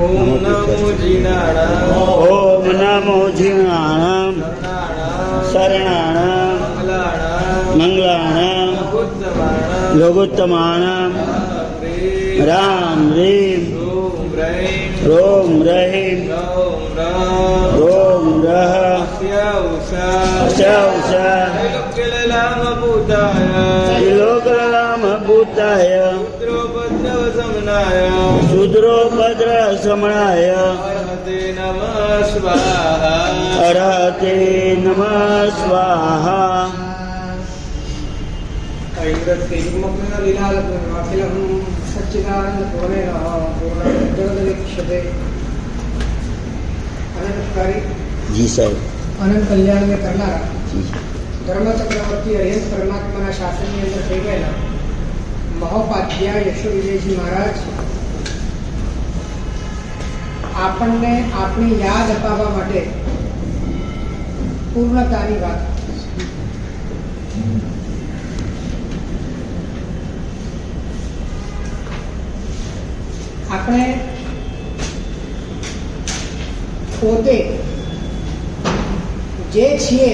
ओम नमो जीनाणाम ओम नमो जीनाणाम शरणाणाम मंगलाणाम लघुत्तमाणाम राम ह्रीं रोम रहीम रोम रह त्रिलोकलाम भूताय शूद्रोपद्र समनाय अरहते नमः स्वाहा। जी साहब अनंत कल्याण में करनारा धर्म चक्रवर्ती अरिहंत परमात्मा शासन ની અંદર થઈ ગયેલા મહોપાધ્યાય યશો વિજયજી મહારાજ આપણને આપણી યાદ અપાવવા માટે પૂર્ણતાની વાત આપણે પોતે જે છીએ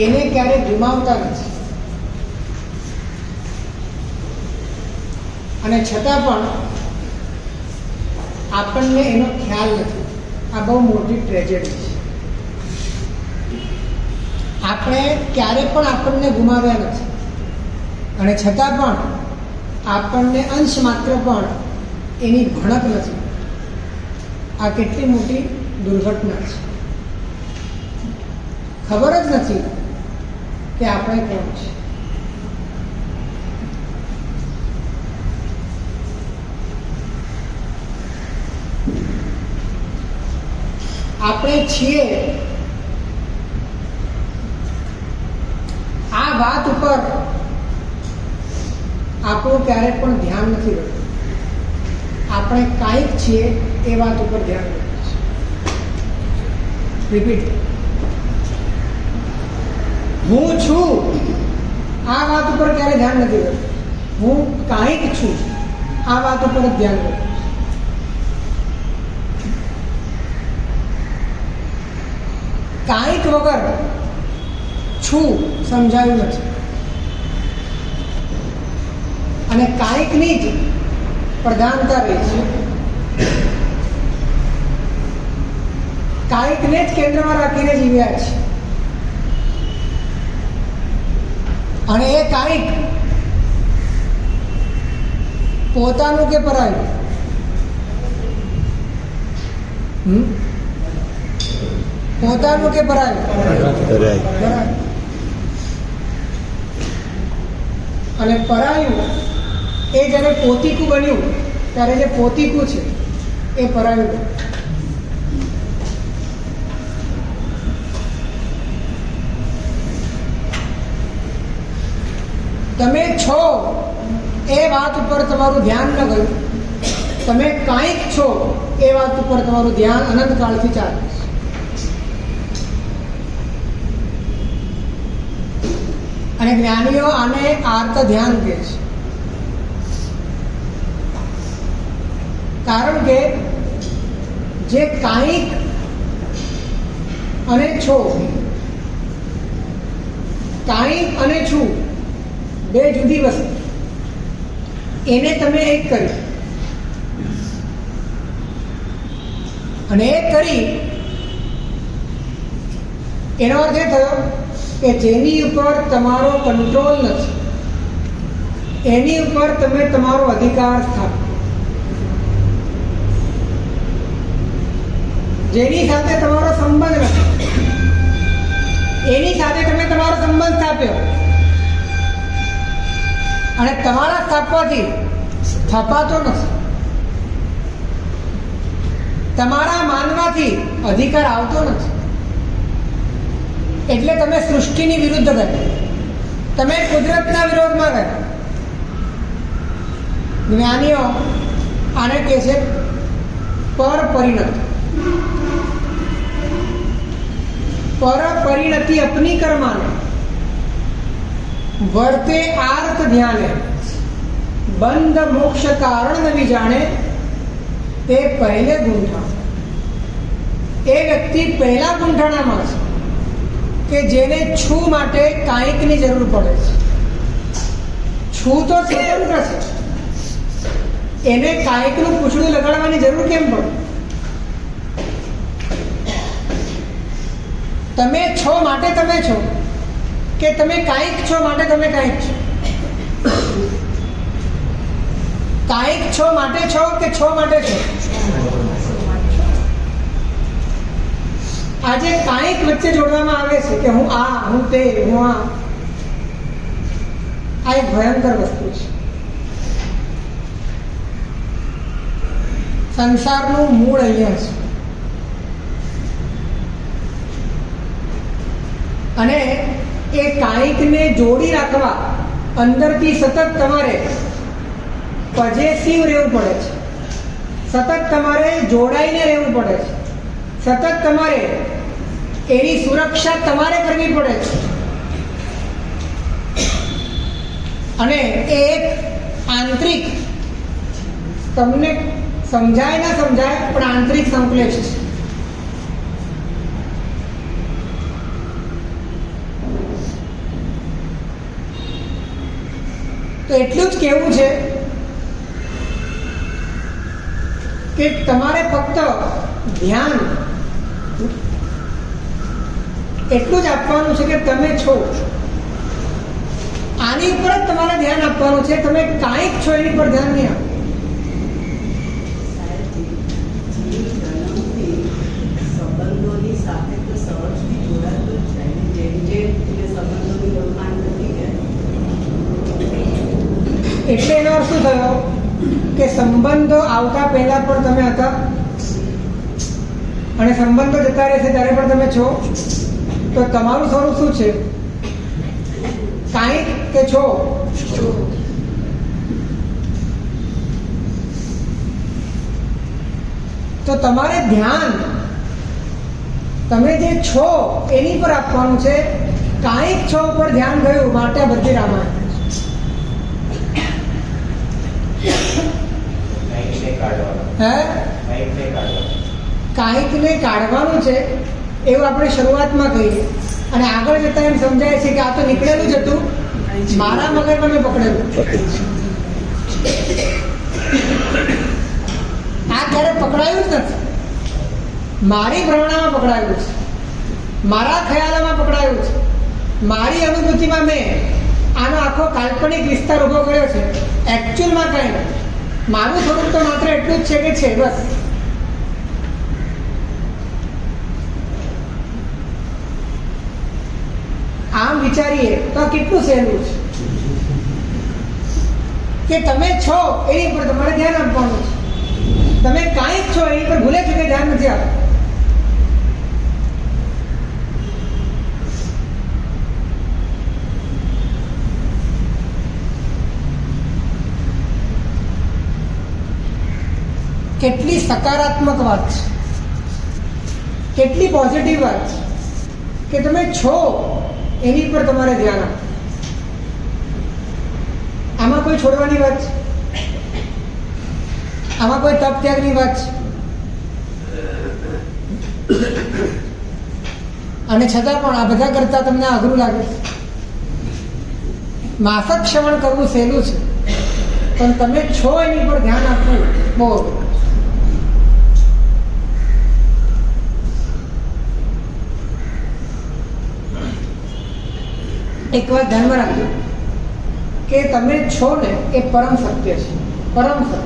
એને ક્યારે ગુમાવતા નથી અને છતાં પણ આપણને એનો ખ્યાલ નથી. આ બહુ મોટી ટ્રેજેડી છે. આપણે ક્યારે પણ આપણને ગુમાવ્યા નથી અને છતાં પણ આપણને અંશ માત્ર પણ એની ભણક નથી. આ કેટલી મોટી દુર્ઘટના છે. ખબર જ નથી કે આપણે કોણ છે. આપણે છીએ આ વાત ઉપર આપણું ક્યારેક પણ ધ્યાન નથી રહેતું. આપણે કાંઈક છીએ એ વાત ઉપર ધ્યાન રહેતું છે. રિપીટ, હું છું આ વાત ઉપર ક્યારે ધ્યાન નથી રહેતું. હું કાંઈક છું આ વાત ઉપર જ ધ્યાન રહેતું છે. કાંઈક વગર છું સમજાયું નથી અને કાંઈકની જ પ્રધાનતા રહી છે. કાંઈકને જ કેન્દ્રમાં રાખીને જીવ્યા છે અને એ કાંઈક પોતાનું કે પરાયું? પોતાનું કે પરાયું? અને પરાયું એ જ્યારે પોતીકું બન્યું ત્યારે જે પોતીકું છે એ પરાયું. તમે છો એ વાત ઉપર તમારું ધ્યાન ન ગયું. તમે કાંઈક છો એ વાત ઉપર તમારું ધ્યાન અનંતકાળથી ચાલે છે. અને જ્ઞાનીઓ આને આર્ત ધ્યાન કહે છે. કારણ કે જે કાંઈક અને છો, કાંઈક અને છું બે જુદી વસ્તુ, એને તમે એક કરી અને એક કરી એનો અર્થ એ થયો કે જેની ઉપર તમારો કંટ્રોલ નથી એની ઉપર તમે તમારો અધિકાર સ્થાપો. જેની સાથે તમારો સંબંધ નથી એની સાથે તમે તમારો સંબંધ સ્થાપ્યો અને તમારા સ્થાપવાથી સ્થપાતો નથી. તમારા માનવાથી અધિકાર આવતો નથી. એટલે તમે સૃષ્ટિની વિરુદ્ધ ગયા, તમે કુદરતના વિરોધમાં ગયા. જ્ઞાનીઓ આને કહે છે પર પરિણति अपनी कर्माने वर्ते आर्त ध्याने बंध मोक्ष कारण नवी जाने ते पहले गुंठा ए व्यक्ति पहला गुंठाणामां छे કે જેને છૂ માટે કાંઈકની જરૂર પડે છે. છૂ તો સ્વતંત્ર છે, એને કાંઈકનું પૂછડું લગાડવાની જરૂર કેમ પડે? તમે છો માટે તમે છો, કે તમે કાંઈક છો માટે તમે કાંઈક છો? કાંઈક છો માટે છો કે છો માટે છો? આજે કાંઈક વચ્ચે જોડવામાં આવે છે કે હું આ, હું તે, હું આ એક ભયંકર વસ્તુ છે. સંસારનું મૂળ અહીંયા છે. અને એ કાંઈકને જોડી રાખવા અંદરથી સતત તમારે પોઝેસિવ રહેવું પડે છે, સતત તમારે જોડાઈને રહેવું પડે છે, સતત તમારે એની સુરક્ષા તમારે કરવી પડે છે. અને એ એક આંતરિક, તમને સમજાય ના સમજાય પણ આંતરિક સંકલેશ છે. તો એટલું જ કહેવું છે કે તમારે ફક્ત ધ્યાન એટલું જ આપવાનું છે કે તમે છો. આની ઉપર જ તમારે ધ્યાન આપવાનું છે. તમે કાંઈક છો એની પર ધ્યાન નહીં આપો. સંબંધોની સાથે તો સહજથી જોડાતો જ જાય. જેમ જેમ સંબંધોની ઓળખાણ થતી જાય. એટલે એનો અર્થ શું થયો કે સંબંધો આવતા પહેલા પણ તમે હતા અને સંબંધો જતા રહેશે ત્યારે પણ તમે છો. તો તમારું સ્વરૂપ શું છે? કાંઈક કે છો? તો તમારે ધ્યાન તમે જે છો એની પર આપવાનું છે. કાંઈક છો પર ધ્યાન ગયું માટે આ બધી રામાયણ. કાંઈકને કાઢવાનું છે એવું આપણે શરૂઆતમાં કહીએ અને આગળ જતા એમ સમજાય છે કે આ તો નીકળેલું જ હતું, મારા મગજમાં મેં પકડેલું. આ ક્યારે પકડાયું જ નથી, મારી ભ્રમણામાં પકડાયું છે, મારા ખયાલોમાં પકડાયું છે, મારી અનુભૂતિમાં મેં આનો આખો કાલ્પનિક વિસ્તાર ઉભો કર્યો છે. એકચ્યુઅલમાં કંઈ નથી. મારું સ્વરૂપ તો માત્ર એટલું જ છે કે છે, બસ. આમ વિચારીએ તો કેટલું સહેલું છે કે તમે છો એની પર તમારે ધ્યાન આપવાનું છે. તમે કાંઈક છો એની પર ભૂલે ચૂકે ધ્યાન નથી આપતું. કેટલી સકારાત્મક વાત છે, કેટલી પોઝિટિવ વાત છે કે તમે છો એની પર તમારે ધ્યાન આપો. આમાં કોઈ છોડવાની વાત છે? આમાં કોઈ તપ ત્યાગની વાત છે? અને છતાં પણ આ બધા કરતા તમને અઘરું લાગે છે. માસક શ્રવણ કરવું સહેલું છે, પણ તમે છો એની પર ધ્યાન આપવું બહુ અઘરું. એક વાત ધ્યાનમાં રાખજો કે તમે છો ને એ પરમ સત્ય છે, પરમ સત્ય.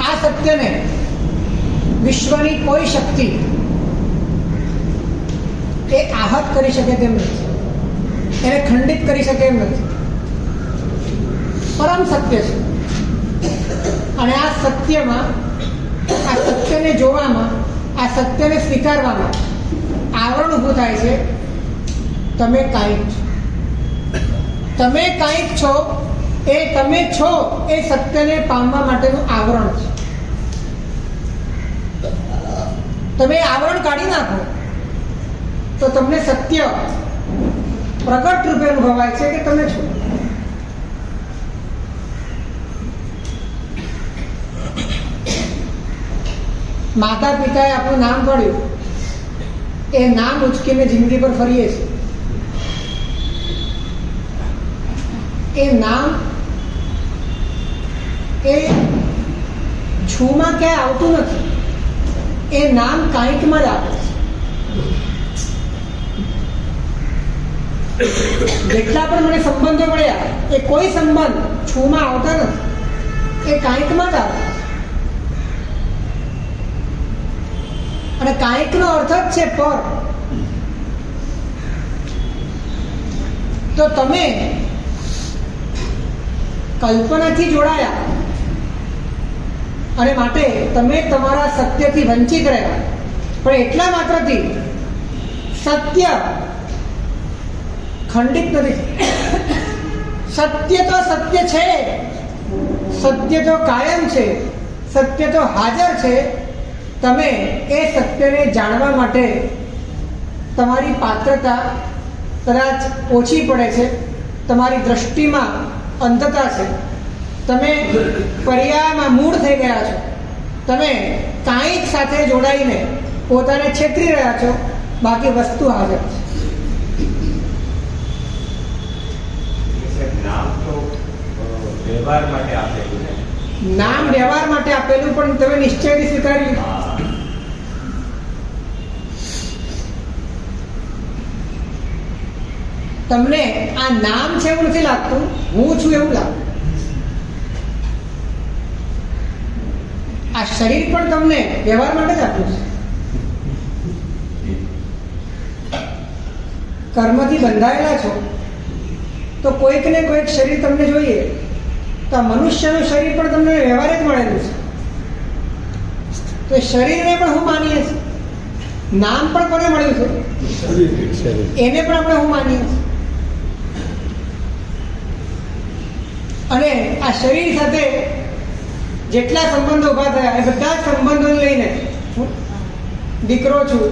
આ સત્યને વિશ્વની કોઈ શક્તિ એ આહત કરી શકે તેમ નથી, એને ખંડિત કરી શકે એમ નથી. પરમ સત્ય છે. અને આ સત્યમાં, આ સત્યને જોવામાં, આ સત્યને સ્વીકારવામાં આવરણ ઊભું થાય છે. તમે કાંઈક છો, તમે કાંઈક છો, એ તમે છો એ સત્યને પામવા માટેનું આવરણ છે. તમે આવરણ કાઢી નાખો તો તમને સત્ય પ્રગટ રૂપે અનુભવાય છે કે તમે છો. માતા પિતાએ આપણું નામ પાડ્યું, એ નામ ઉચકીને જિંદગી પર ફરીએ છીએ. એ નામ એ છૂમાં ક્યાંય આવતું નથી, એ નામ કાંઈકમાં જ આવે છે. જેટલા પણ મને સંબંધો મળ્યા એ કોઈ સંબંધ છૂમાં આવતા નથી, એ કાંઈકમાં જ આવે છે. અને કાંઈકનો અર્થ જ છે પર. તો તમે કલ્પનાથી જોડાયા અને માટે તમે તમારા સત્યથી વંચિત રહ્યા, પણ એટલા માત્રથી સત્ય ખંડિત નથી. સત્ય તો સત્ય છે, સત્ય તો કાયમ છે, સત્ય તો હાજર છે. તમે એ સત્યને જાણવા માટે તમારી પાત્રતા કદાચ ઓછી પડે છે, તમારી દ્રષ્ટિમાં અંધતા છે, તમે પર્યાયમાં મૂળ થઈ ગયા છો, તમે કાંઈક સાથે જોડાઈને પોતાને છેતરી રહ્યા છો, બાકી વસ્તુ હાજર છે. નામ તો વ્યવહાર માટે આપેલું છે. નામ વ્યવહાર માટે આપેલું, પણ તમે નિશ્ચયથી સ્વીકારી લીધું. તમને આ નામ છે એવું નથી લાગતું, હું છું એવું લાગે. આ શરીર પણ તમને વ્યવહાર માટે જ આપ્યું છે. કર્મથી બંધાયેલા છો તો કોઈક ને કોઈક શરીર તમને જોઈએ, તો આ મનુષ્યનું શરીર પણ તમને વ્યવહારે જ મળેલું છે. તો એ શરીરને પણ હું માનીએ છીએ, નામ પણ કોને મળ્યું છે? એને પણ આપણે હું માનીએ છીએ. અને આ શરીર સાથે જેટલા સંબંધો ઉભા થયા એ બધા જ સંબંધોને લઈને દીકરો છું,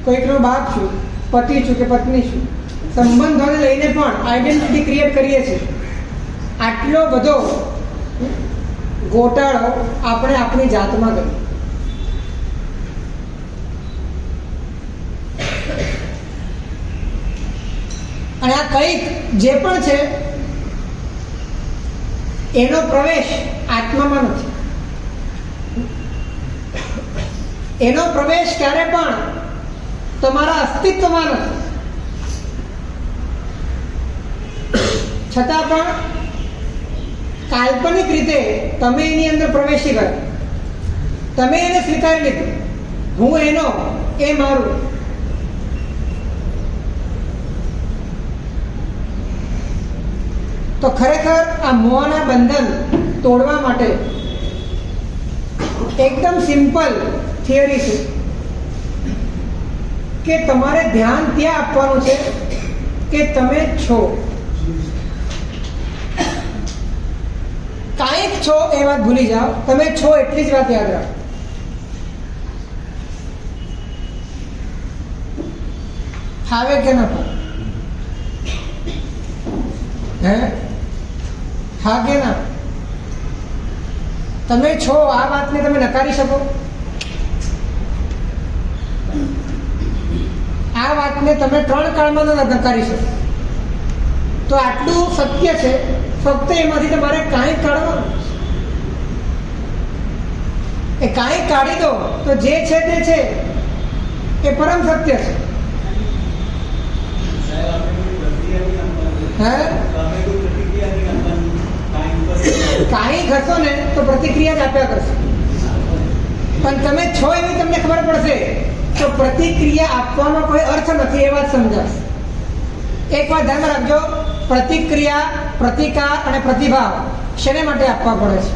કોઈકનો બાપ છું, પતિ છું કે પત્ની છું, સંબંધોને લઈને પણ આઈડેન્ટિટી ક્રિએટ કરીએ છીએ. આટલો બધો ગોટાળો આપણે આપણી જાતમાં કરીએ. અને આ કંઈક જે પણ છે એનો પ્રવેશ આત્મામાં નથી. એનો પ્રવેશ ક્યારે પણ તમારા અસ્તિત્વમાં નથી. છતાં પણ કાલ્પનિક રીતે તમે એની અંદર પ્રવેશી ગયા, તમે એને સ્વીકારી લીધું, હું એનો, એ મારું. તો ખરેખર આ મોહના બંધન તોડવા માટે એકદમ સિમ્પલ થિયરી છે કે તમારે ધ્યાન ત્યાં આપવાનું છે કે તમે છો, કાંઈક છો એ વાત ભૂલી જાઓ, તમે છો એટલી જ વાત યાદ રાખો. ફાવે કે ના ફાવે? હે? હા કે ના? તમે છો આ વાતને તમે નકારી શકો? આ વાતને તમે 3 કાળમાં નકારી શકો. તો આટલું સત્ય છે, ફક્ત એમાંથી તમારે કાંઈક કાઢવાનું. એ કાંઈક કાઢી દો તો જે છે તે છે, એ પરમ સત્ય છે. હે? કાંઈ ઘટો ને તો પ્રતિક્રિયા જ આપ્યા કરશે, પણ તમે છો એવી તમને ખબર પડશે તો પ્રતિક્રિયા આપવાનો કોઈ અર્થ નથી, એ વાત સમજાશે. એક વાત ધ્યાન રાખજો, પ્રતિક્રિયા, પ્રતિકાર અને પ્રતિભાવ શેને માટે આપવા પડે છે?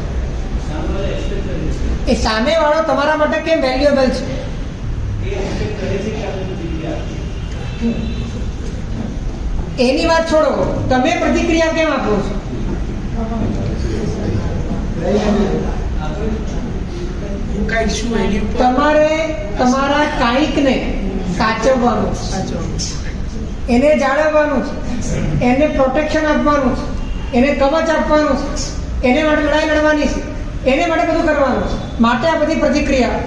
એ સામેવાળો તમારા માટે કેમ વેલ્યુએબલ છે? એની વાત છોડો, તમે પ્રતિક્રિયા કેમ આપો છો? હું કાઢીશું એની ઉપર તમારે તમારા કાંઈકને સાચવવાનું છે, એને જાળવવાનું છે, એને પ્રોટેક્શન આપવાનું છે, એને કવચ આપવાનું છે, એને માટે લડાઈ લડવાની છે, એને માટે બધું કરવાનું છે. માટે આ બધી પ્રતિક્રિયા.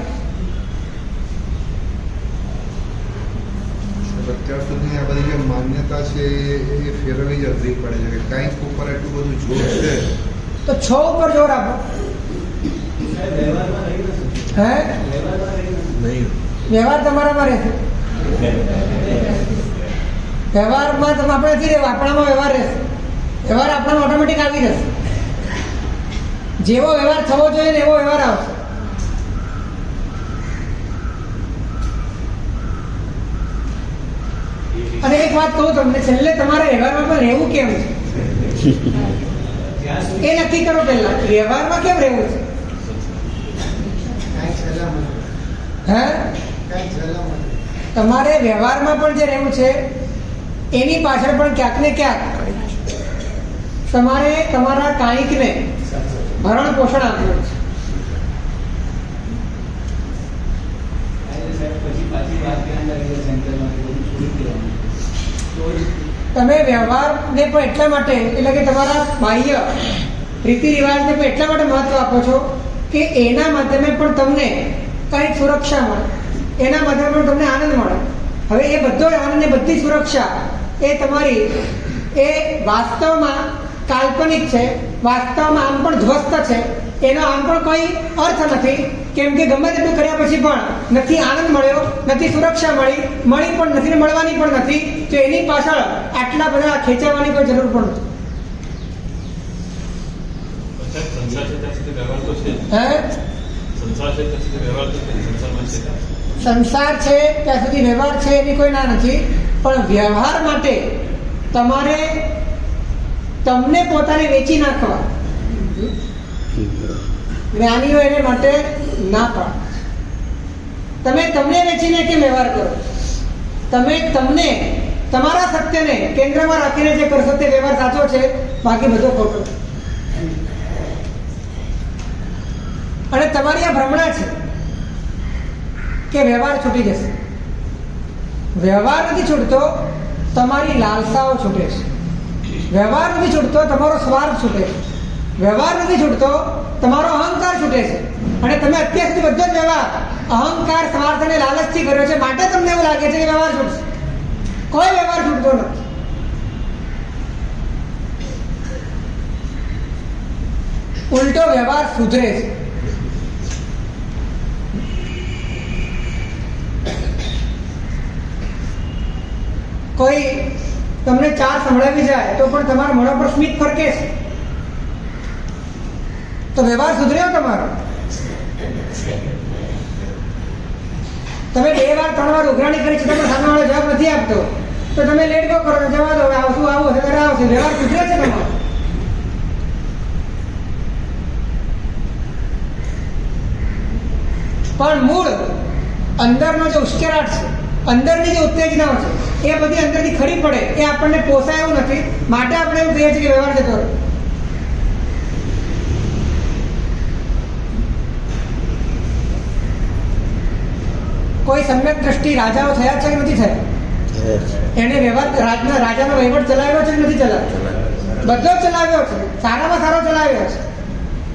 અત્યાર સુધી આ બધી જે માન્યતા છે એ ફેરવવી જ અઘરી પડે છે કે કાંઈક ઉપર એટલું બધું જોર છે. તો 6 ઉપર જોર આપો. હે વ્યવહાર તમારામાં રહેશે. વ્યવહારમાં તમે આપણે નથી રહેવા, આપણામાં વ્યવહાર રહેશે. વ્યવહાર આપણામાં ઓટોમેટિક આવી જશે. જેવો વ્યવહાર થવો જોઈએ ને એવો વ્યવહાર આવશે. અને એક વાત કહું તમને, છેલ્લે તમારા વ્યવહારમાં પણ રહેવું કેમ છે એ નક્કી કરો. પહેલા વ્યવહારમાં કેમ રહેવું છે? હે તમારે વ્યવહારમાં પણ જે રહેવું છે એની પાછળ પણ ક્યાંક ને ક્યાંક તમારે તમારા કાંઈકને ભરણ પોષણ આપવું છે. તમે વ્યવહારને પણ એટલા માટે, એટલે કે તમારા બાહ્ય રીતિ રિવાજને પણ એટલા માટે મહત્વ આપો છો કે એના માધ્યમે પણ તમને કંઈક સુરક્ષા મળે, એના માધ્યમે પણ તમને આનંદ મળે. હવે એ બધો આનંદ ને બધી સુરક્ષા એ તમારી એ વાસ્તવમાં કાલ્પનિક છે, વાસ્તવમાં આમ પણ ધ્વસ્ત છે. એનો આમ પણ કોઈ અર્થ નથી, કેમ કે ગમે તેટલું કર્યા પછી પણ નથી આનંદ મળ્યો, નથી સુરક્ષા મળી પણ નથી, મળવાની પણ નથી. તો એની પાછળ આટલા બધા ખેંચાવાની કોઈ જરૂર પણ નથી. સંસાર છે ત્યાં સુધી વ્યવહાર છે એની કોઈ ના નથી, પણ વ્યવહાર માટે તમારે તમને પોતાને વેચી નાખવા જ્ઞાનીઓ એને માટે ના પાડે. તમે તમને વેચીને કેમ વ્યવહાર કરો? તમે તમને તમારા સત્યને કેન્દ્રમાં રાખીને જે કરશો તે વ્યવહાર સાચો છે, બાકી બધો ખોટો. અને તમારી આ ભ્રમણા છે કે વ્યવહાર છૂટી જશે. વ્યવહાર નથી છૂટતો, તમારી લાલસાઓ છૂટે છે. વ્યવહાર નથી છૂટતો, તમારો સ્વાર્થ છૂટે છે. વ્યવહાર નથી છૂટતો, તમારો અહંકાર છૂટે છે. અને તમે અત્યાર સુધી બધો જ વ્યવહાર અહંકાર, સ્વાર્થ અને લાલચથી કર્યો છે, માટે તમને એવું લાગે છે કે વ્યવહાર છૂટશે. કોઈ વ્યવહાર છૂટતો નથી. ઉલટો વ્યવહાર સુધરે છે. કોઈ તમને ચા સંભળાવી જાય તો પણ તમારા મોઢા પર સ્મિત ફરકે છે, તો વ્યવહાર સુધર્યો તમારો. તમે 2 વાર 3 વાર ઉઘરાણી કરી છે, તમે સામેવાળો જવાબ નથી આપતો, તો તમે લેટ ગો કરો, જવા દો, આવશું આવું હશે ત્યારે આવશે. વ્યવહાર સુધરે છે તમારો. પણ મૂળ અંદરનો જે ઉશ્કેરાટ છે, અંદરની જે ઉત્તેજનાઓ છે, એ બધી અંદરથી ખરી પડે એ આપણને પોસાય એવું નથી. માટે આપણે એવું કહીએ છીએ કે વ્યવહાર જતો રહે. કોઈ સમ્યક દ્રષ્ટિ રાજાઓ થયા છે કે નથી થયા? એને વ્યવહાર રાજાનો વહીવટ ચલાવ્યો છે કે નથી ચલાવ્યો? બધો જ ચલાવ્યો છે, સારામાં સારો ચલાવ્યો છે,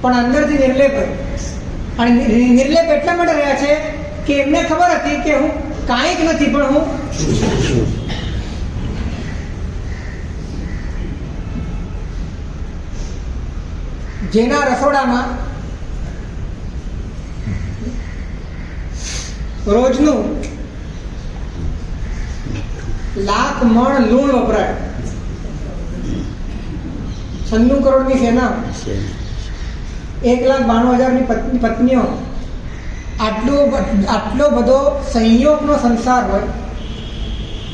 પણ અંદરથી નિર્લેપ રહ્યો. અને નિર્લેપ એટલા માટે રહ્યા છે કે એમને ખબર હતી કે હું કાંઈક નથી, પણ હું જેના રસોડામાં રોજનું 1,00,000 મણ લૂણ વપરાય, 96 કરોડની સેના, 1,92,000ની પત્નીઓ, આટલો બધો સંયોગનો સંસાર હોય.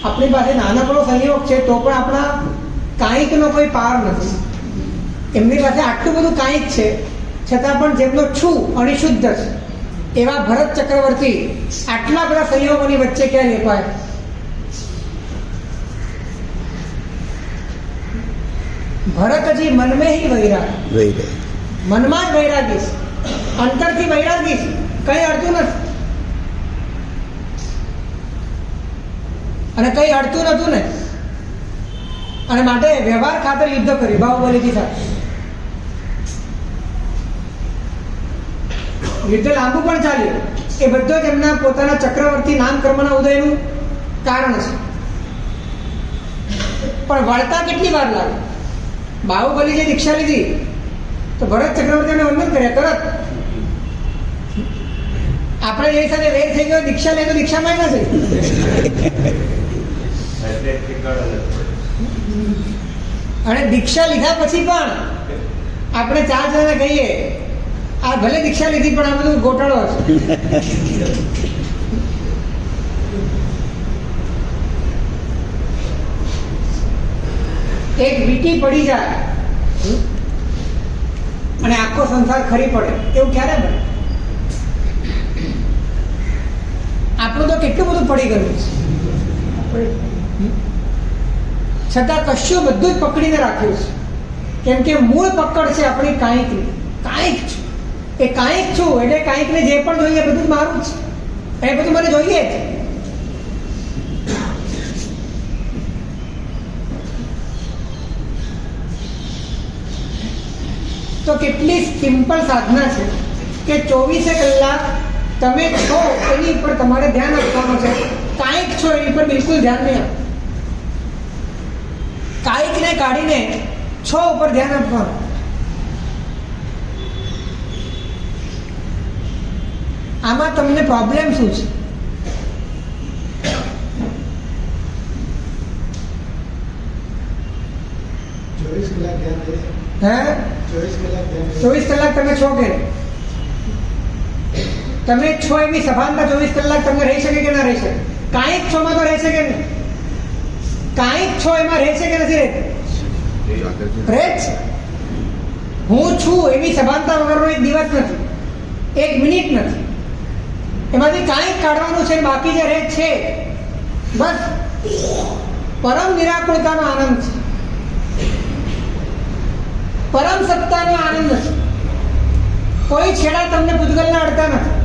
આપણી પાસે નાનકડો સંયોગ છે તો પણ આપણા કાંઈકનો કોઈ પાર નથી. એમની પાસે આટલું બધું કાંઈક છે છતાં પણ જેમનો છું અણિશુદ્ધ છે એવા ભરત ચક્રવર્તી આટલા બધા સંયોગોની વચ્ચે ક્યાં લેપાય? ભરતજી મનમે હી વૈરાગ, મનમાં જ વૈરાગી છે, અંતરથી વૈરાગી છે, કંઈ અડતું નથી, અને કંઈ અડતું નતું ને, અને માટે વ્યવહાર ખાતર યુદ્ધ કર્યું બાહુબલીજી સાથે. યુદ્ધ લાંબુ પણ ચાલ્યું. એ બધો જ એમના પોતાના ચક્રવર્તી નામકર્મના ઉદયનું કારણ છે. પણ વળતા કેટલી વાર લાગે? બાહુબલીજી દીક્ષા લીધી તો ભરત ચક્રવર્તીને વંદન કર્યા તરત. આપણે એ સાથે વેર થઈ ગયો, દીક્ષા લે તો દીક્ષા માં ના છે. એટલે અને દીક્ષા લીધા પછી પણ આપણે 4 જણા કહીએ આ ભલે દીક્ષા લીધી પણ આ બધું ગોટાળો હશે. એક વીંટી પડી જાય અને આખો સંસાર ખરી પડે એવું ક્યારે બને? આપણું તો કેટલું બધું પડી ગયું છે, છતાં કશું બધું જ પકડીને રાખ્યું છે. કેમ કે મૂળ પકડ છે આપણી કાંઈકની. કાંઈક છું, એ કાંઈક છું એટલે કાંઈકને જે પણ જોઈએ બધું જ મારું જ છે, એ બધું મને જોઈએ જ. તો કેટલી સિમ્પલ સાધના છે કે 24 કલાક તમે છો એની ઉપર તમારે ધ્યાન આપવાનું છે. કાંઈક છો એની પર બિલકુલ ધ્યાન નહીં આપો. કાંઈકને કાઢીને છો ઉપર ધ્યાન આપવાનું. આમાં તમને પ્રોબ્લેમ શું છે? હે 24 કલાક તમે છો કે તમે છો એવી સભાનતા 24 કલાક તમે રહી શકે કે ના રહી શકે? કાંઈક છો માં તો રહી શકે ને? કાંઈક છો એમાં રહે છે કે નથી રહેતી? રહે છે. હું છું એવી સભાનતા વગરનો એક દિવસ નથી, એક મિનિટ નથી. એમાંથી કાંઈક કાઢવાનું છે, બાકી જે રહે છે બસ પરમ નિરાકુળતાનો આનંદ છે, પરમ સત્તાનો આનંદ છે. કોઈ છેડા તમને પૂતગલના અડતા નથી,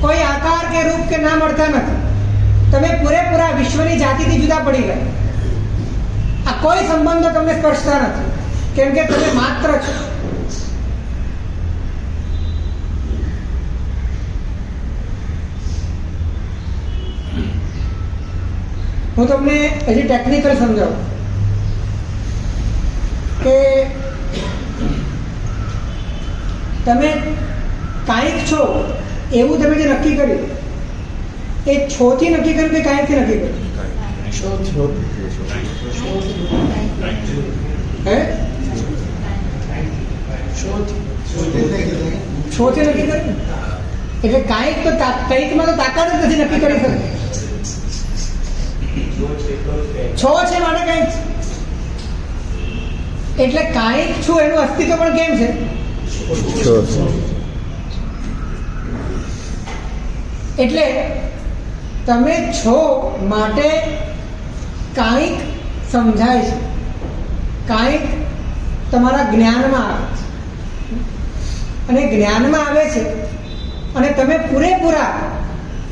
કોઈ આકાર કે રૂપ કે નામ અડતા નથી. તમે પૂરેપૂરા વિશ્વની જાતિથી જુદા પડી ગયા. આ કોઈ સંબંધો તમને સ્પર્શતા નથી, કેમ કે તમે માત્ર છો. હું તમને હજી ટેકનિકલ સમજાવું કે તમે કાંઈક છો એવું તમે જે નક્કી કર્યું એ છોથી નક્કી કર્યું કે કાંઈકથી નક્કી કર્યું? હે છોથી નક્કી કર્યું એટલે કાંઈક તો કંઈકમાં તો તાકાત જ નથી નક્કી કરી શકે. છો છે માટે કંઈક, એટલે કાંઈક છું એનું અસ્તિત્વ પણ કેમ છે? એટલે તમે છો માટે કાંઈક સમજાય છે, કાંઈક તમારા જ્ઞાનમાં આવે છે, અને જ્ઞાનમાં આવે છે અને તમે પૂરેપૂરા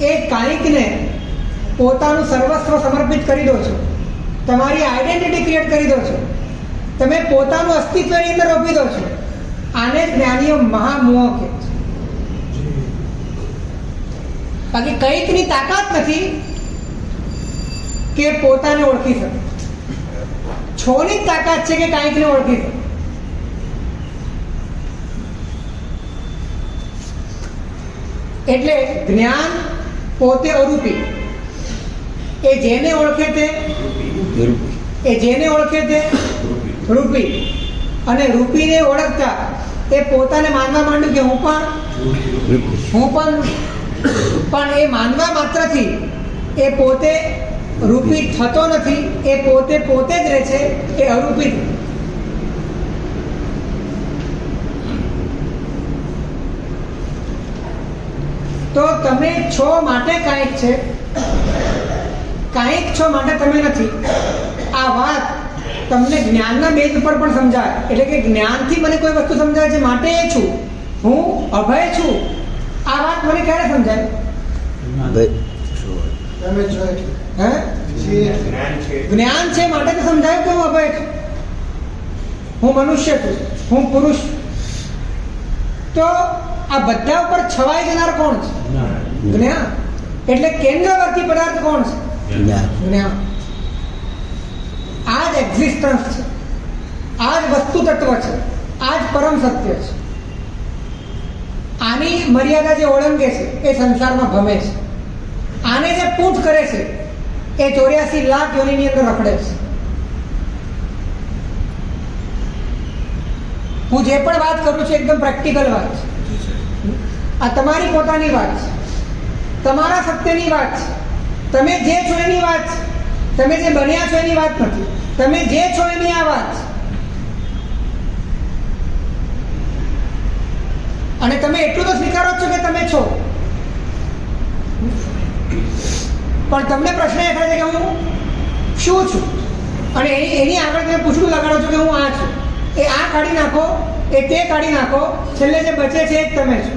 એ કાંઈકને પોતાનું સર્વસ્વ સમર્પિત કરી દો છો, તમારી આઈડેન્ટિટી ક્રિએટ કરી દો છો, તમે પોતાનું અસ્તિત્વ એની અંદર રોપી દો છો. આને જ્ઞાનીઓ મહામોહ કહે છે. બાકી કંઈકની તાકાત નથી કે પોતાને ઓળખી શકે. છોની તાકાત છે કે કાંઈકને ઓળખી શકે. એટલે જ્ઞાન પોતે અરૂપી, એ જેને ઓળખે તે રૂપી, અને રૂપીને ઓળખતા એ પોતાને માનવા માંડ્યું કે હું પણ એ માનવા માત્રથી એ પોતે રૂપી થતો નથી. એ પોતે જ રહે છે, એ અરૂપી. તો તમે છો માટે કાંઈક છે, કાંઈક છો માટે તમે નથી. આ વાત તમને જ્ઞાનના બેઝ ઉપર પણ સમજાય. એટલે કે જ્ઞાનથી મને કોઈ વસ્તુ સમજાય છે માટે એ છું, હું અભય છું, આ વાત મને ક્યારે સમજાય? ભાઈ, હે જ્ઞાન છે. જ્ઞાન છે માટે તો સમજાયું કે હું અભય છું, હું મનુષ્ય છું, હું પુરુષ. તો આ બધા ઉપર છવાઈ જનાર કોણ છે? જ્ઞાન. એટલે કેન્દ્રવર્તી પદાર્થ કોણ છે? જ્ઞાન. જ્ઞાન. આ જ એક્ઝિસ્ટન્સ છે, આ જ વસ્તુ તત્વ છે, આ જ પરમ સત્ય છે. આની મર્યાદા જે ઓળંગે છે એ સંસારમાં ભમે છે. આને જે પૂઠ કરે છે એ 84 લાખ યોનિની અંદર રખડે છે. હું જે પણ વાત કરું છું એકદમ પ્રેક્ટિકલ વાત છે. આ તમારી પોતાની વાત છે, તમારા સત્યની વાત છે. તમે જે છો એની વાત છે, તમે જે બન્યા છો એની વાત નથી. તમે જે છો એની આ વાત છે. અને તમે એટલું તો સ્વીકારો છો કે તમે છો, પણ તમને પ્રશ્ન એ થાય છે કે હું શું છું, અને એની આગળ તમે પૂછડું લગાડો છો કે હું આ છું. એ આ કાઢી નાખો, એ તે કાઢી નાખો, છેલ્લે જે બચે છે એ જ તમે છો.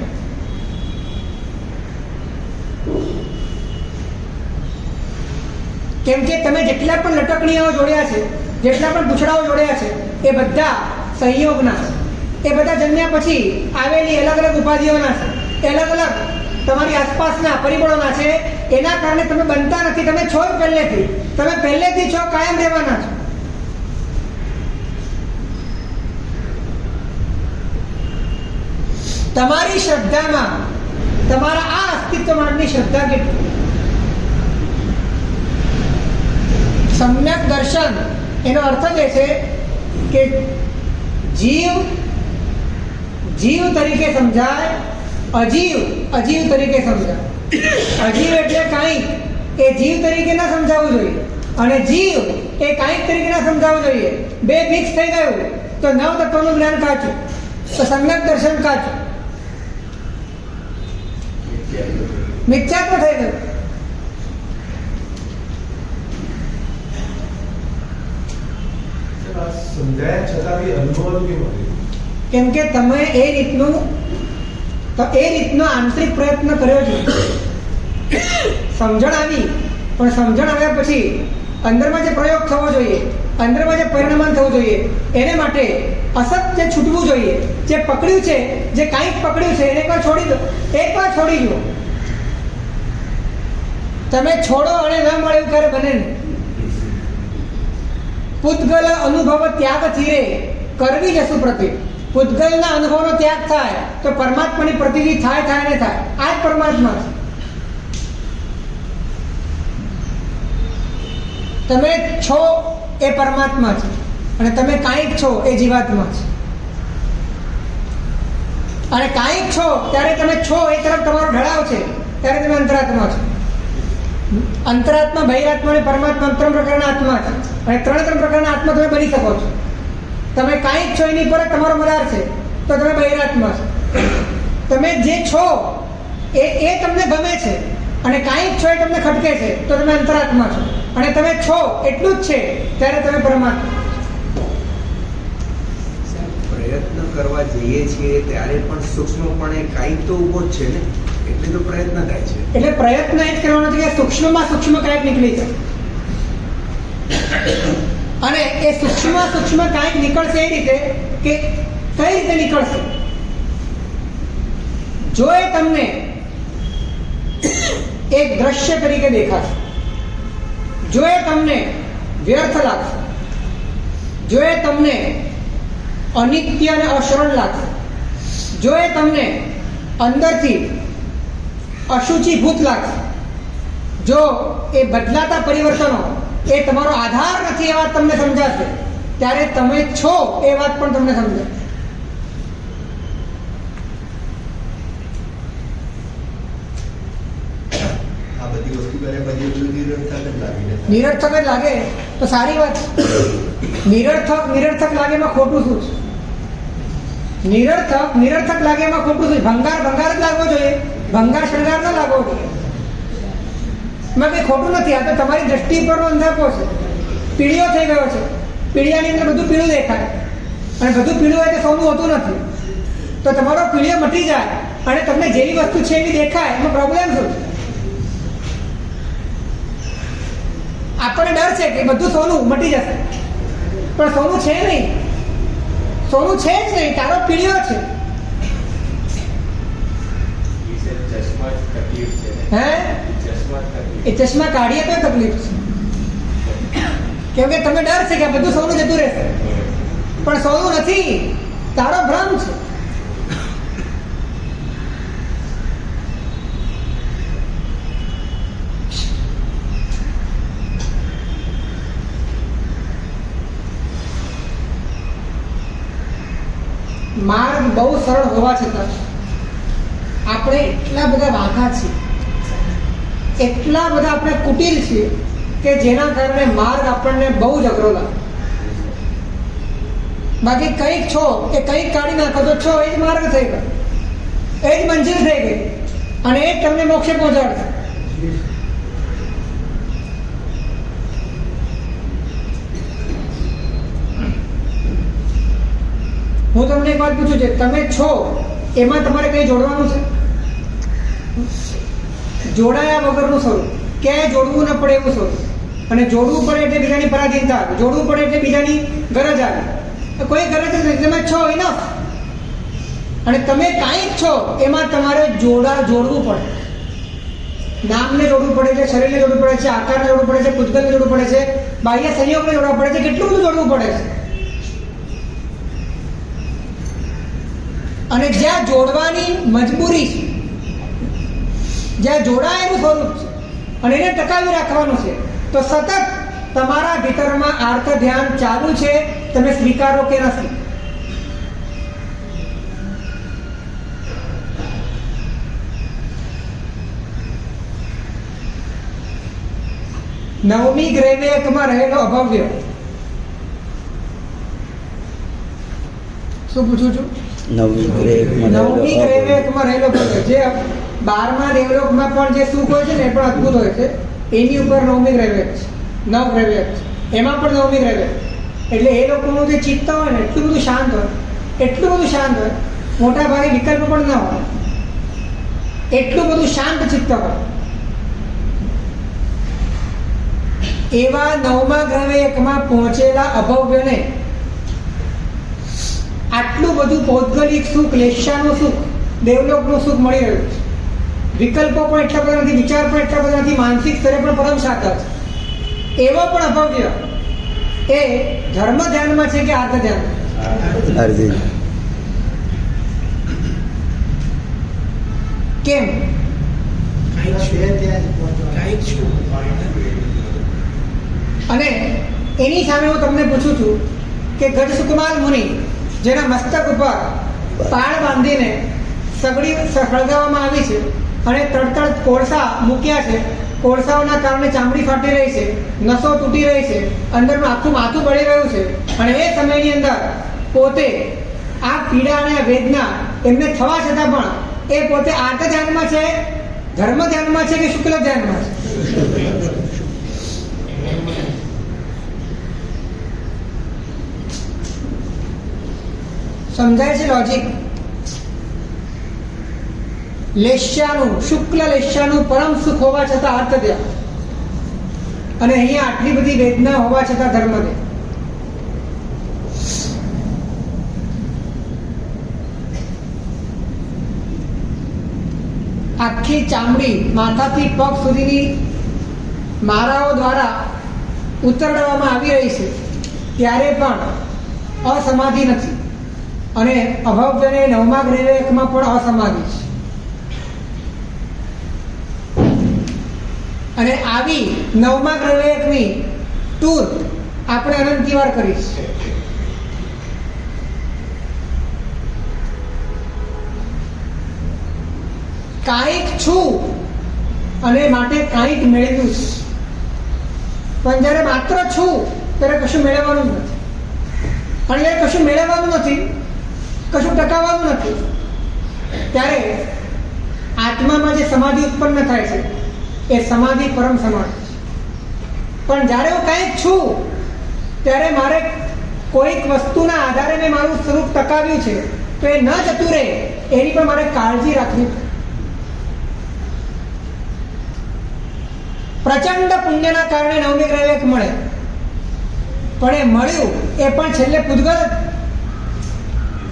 કેમ કે તમે જેટલા પણ લટકણીઓ જોડ્યા છે, જેટલા પણ પૂછડાઓ જોડ્યા છે, એ બધા સંયોગના છે. એ બધા જન્મ્યા પછી આવેલી અલગ અલગ ઉપાધિઓના છે, અલગ અલગ તમારી આસપાસના પરિબળોના છે. એના કારણે તમે બનતા નથી, તમે છો જ પહેલેથી. તમે પહેલેથી છો, કાયમ રહેવાના છો. તમારી શ્રદ્ધામાં, તમારા આ અસ્તિત્વ માટેની શ્રદ્ધા કેટલી? સમ્યક દર્શન એનો અર્થ જ એ છે કે જીવ જીવ તરીકે સમજાય, અજીવ અજીવ તરીકે સમજાય. અજીવ એટલે કાંઈક, એ જીવ તરીકે ના સમજાવવું જોઈએ, અને જીવ એ કાંઈક તરીકે ના સમજાવવું જોઈએ. બે મિક્સ થઈ ગયું તો નવ તત્વનું જ્ઞાન કાચું, તો સમ્યક દર્શન કાચું, મિથ્યાત્વ થઈ ગયું. સમજાયા છતાં બી અનુભવ કેમ હતો? કેમ કે તમે એ રીતનો આંતરિક પ્રયત્ન કર્યો છે. સમજણ આવી, પણ સમજણ આવ્યા પછી અંદરમાં જે પ્રયોગ થવો જોઈએ, અંદરમાં જે પરિણમન થવું જોઈએ, એને માટે અસત જે છૂટવું જોઈએ, જે પકડ્યું છે, જે કાંઈક પકડ્યું છે એને એકવાર છોડી દો. એકવાર છોડી દો. તમે છોડો અને ન મળ્યું ક્યારે બને નહીં. પૂતગલ અનુભવ ત્યાગ થીરે કરવી જશું પ્રતિ. પૂતગલના અનુભવનો ત્યાગ થાય તો પરમાત્માની પ્રતિનિધિ થાય ને થાય. આ જ પરમાત્મા છે. તમે છો એ પરમાત્મા છે, અને તમે કાંઈક છો એ જીવાત્મા છે. અને કાંઈક છો ત્યારે તમે છો એ તરફ તમારો ઢળાવ છે, ત્યારે તમે અંતરાત્મા છો. અંતરાત્મા, બહિરાત્મા અને પરમાત્મા ત્રણ પ્રકારના આત્મા છે, અને ત્રણ પ્રકારના આત્મા તમે બની શકો છો. તમે કાંઈક છો એની પર તમારો મદાર છે તો તમે બહિરાત્મા છો. તમે જે છો એ તમને ગમે છે, અને કાંઈક છો એ તમને ખટકે છે તો તમે અંતરાત્મા છો. અને તમે છો એટલું જ છે ત્યારે તમે પરમાત્મા. પ્રયત્ન કરવા જઈએ છીએ ત્યારે પણ સૂક્ષ્મપણે કાંઈક તો ઊભો જ છે ને, એટલે તો પ્રયત્ન થાય છે. એટલે પ્રયત્ન એ જ કરવાનો છે કે સૂક્ષ્મમાં સૂક્ષ્મ કાંઈક નીકળી જાય, અને એ સૂક્ષ્મ કાંઈક નીકળશે એ રીતે કે કઈ રીતે નીકળશે? જો એ તમને એક દ્રશ્ય તરીકે દેખાશે, જો એ તમને વ્યર્થ લાગશે, જો એ તમને અનિત્ય અને અશરણ લાગશે, જો એ તમને અંદરથી અશુચિભૂત લાગશે, જો એ બદલાતા પરિવર્તનો એ તમારો આધાર નથી એ વાત તમને સમજાશે, ત્યારે તમે છો એ વાત પણ તમને સમજાશે. આ બધી વસ્તુ કર્યા પછી બધું નિરર્થક જ લાગે તો સારી વાત. નિરર્થક લાગે એમાં ખોટું શું છે? નિરર્થક લાગે એમાં ખોટું શું? ભંગાર જ લાગવો જોઈએ, ભંગાર શણગાર ન લાગવો જોઈએ. એમાં કંઈ ખોટું નથી. આ તો તમારી દ્રષ્ટિ પરનો અંધાપો છે. પીળીઓ થઈ ગયો છે, પીળિયાની અંદર બધું પીળું દેખાય, અને બધું પીળું હોય તો સોનું હોતું નથી. તો તમારો પીળિયો મટી જાય અને તમને જેવી વસ્તુ છે એવી દેખાય, એમાં પ્રોબ્લેમ શું છે? આપણને ડર છે કે બધું સોનું મટી જશે, પણ સોનું છે નહીં, સોનું છે જ નહીં, તારો પીળિયો છે. ચશ્મા જ તકલીફ છે ને. હે ચશ્મા જ તકલીફ. એ ચશ્મા કાઢીએ તો તકલીફ છે, કેમ કે તમને ડર છે કે આ બધું સોનું જતું રહેશે, પણ સોનું નથી, તારો ભ્રમ છે. માર્ગ બહુ સરળ હોવા છતાં આપણે એટલા બધા વાંકા છીએ, એટલા બધા આપણે કુટિલ છીએ કે જેના કારણે માર્ગ આપણને બહુ જ અઘરો લાગે. બાકી કંઈક છો કે કંઈક કાઢી નાખો તો છો, એ જ માર્ગ થઈ ગયો, એ જ મંજિલ થઈ ગઈ, અને એ જ તમને મોક્ષે પહોંચાડશે. હું તમને એક વાત પૂછું છું, તમે છો એમાં તમારે કઈ જોડવાનું છે? જોડાયા વગરનું સ્વરૂપ, ક્યાંય જોડવું ન પડે એવું સ્વરૂપ. અને જોડવું પડે એટલે બીજાની પરાધીનતા આવે, જોડવું પડે એટલે બીજાની ગરજ આવે. કોઈ ગરજ જ નથી, તમે છો ઇનફ. અને તમે કાંઈક છો એમાં તમારે જોડવું પડે. નામને જોડવું પડે છે, શરીરને જોડવું પડે છે, આકારને જોડવું પડે છે, પૂતગલને જોડવું પડે છે, બાહ્ય સંયોગને જોડવા પડે છે, કેટલું બધું જોડવું પડે છે. અને જ્યાં જોડવાની મજબૂરી છે, જ્યાં જોડાયેલું સ્વરૂપ છે અને એને ટકાવી રાખવાનું છે, તો સતત તમારા ભીતરમાં આર્ત ધ્યાન ચાલુ છે, તમે સ્વીકારો કે નથી. નવમી ગ્રેવેકમાં રહેલો અભવ્ય. શું પૂછું છું? નવમી ગ્રેવેકમાં રહેલો અભવ્ય, જે 12મા દેવલોકમાં પણ જે સુખ હોય છે ને એ પણ અદ્ભુત હોય છે, એની ઉપર નવમી ગ્રેવેક છે, નવ ગ્રેવેક છે, એમાં પણ નવમી ગ્રેવેક. એટલે એ લોકોનું જે ચિત્ત હોય ને એટલું બધું શાંત હોય, એટલું બધું શાંત હોય, મોટા ભાગે વિકલ્પ પણ ન હોય, એટલું બધું શાંત ચિત્ત હોય. એવા 9મા ગ્રેવેકમાં પહોંચેલા અભવ્યને આટલું બધું પૌદ્ગલિક સુખ, લેશ્યાનું સુખ, દેવલોકનું સુખ મળી રહ્યું છે. વિકલ્પો પણ એટલા બધા નથી, વિચાર પણ એટલા બધા નથી, માનસિક સ્તરે પણ પરમ શાંત છે. એવો પણ અભવ્ય એ ધર્મ ધ્યાનમાં છે કે આર્ત ધ્યાન? કેમ? અને એની સામે હું તમને પૂછું છું કે ગઢ સુકુમાર મુનિ, જેના મસ્તક ઉપર પાળ બાંધીને સગડી સળગાવવામાં આવી છે અને તડતડ કોળસા મૂક્યા છે, કોળસાઓના કારણે ચામડી ફાટી રહી છે, નસો તૂટી રહી છે, અંદરનું આખું માથું બળી રહ્યું છે, અને એ સમયની અંદર પોતે આ પીડા અને આ વેદના એમને થવા છતાં પણ એ પોતે આર્ત ધ્યાનમાં છે, ધર્મ ધ્યાનમાં છે કે શુક્લ ધ્યાનમાં છે? સમજાય છે લોજિક? લેશ્યાનું, શુક્લ લેશ્યાનું પરમ સુખ હોવા છતાં અર્થ ધ્યાન, અને અહીંયા આટલી બધી વેદના હોવા છતાં ધર્મ ધ્યાન. આખી ચામડી માથાથી પગ સુધીની મારાઓ દ્વારા ઉતરવામાં આવી રહી છે, ત્યારે પણ અસમાધિ નથી. અને અભવ્યને 9મા ગ્રેવેકમાં પણ અસમાધિ છે. અને આવી 9મા ગ્રેવેકની ટૂર આપણે અનંતી વાર કરીશ. કાંઈક છું અને માટે કાંઈક મેળવ્યું છે, પણ જ્યારે માત્ર છું ત્યારે કશું મેળવવાનું જ નથી. અને જ્યારે કશું મેળવવાનું નથી, કશું ટકાવવાનું નથી, ત્યારે આત્મામાં જે સમાધિ ઉત્પન્ન થાય છે એ સમાધિ પરમ સમાધિ છે. પણ જ્યારે હું કંઈક છું ત્યારે મારે કોઈક વસ્તુના આધારે મેં મારું સ્વરૂપ ટકાવ્યું છે, તો એ ન જતું રહે એની પણ મારે કાળજી રાખવી. પ્રચંડ પુણ્યના કારણે નવમી ગ્રહ એક મળે, પણ એ મળ્યું એ પણ છેલ્લે પૂતગલ જ.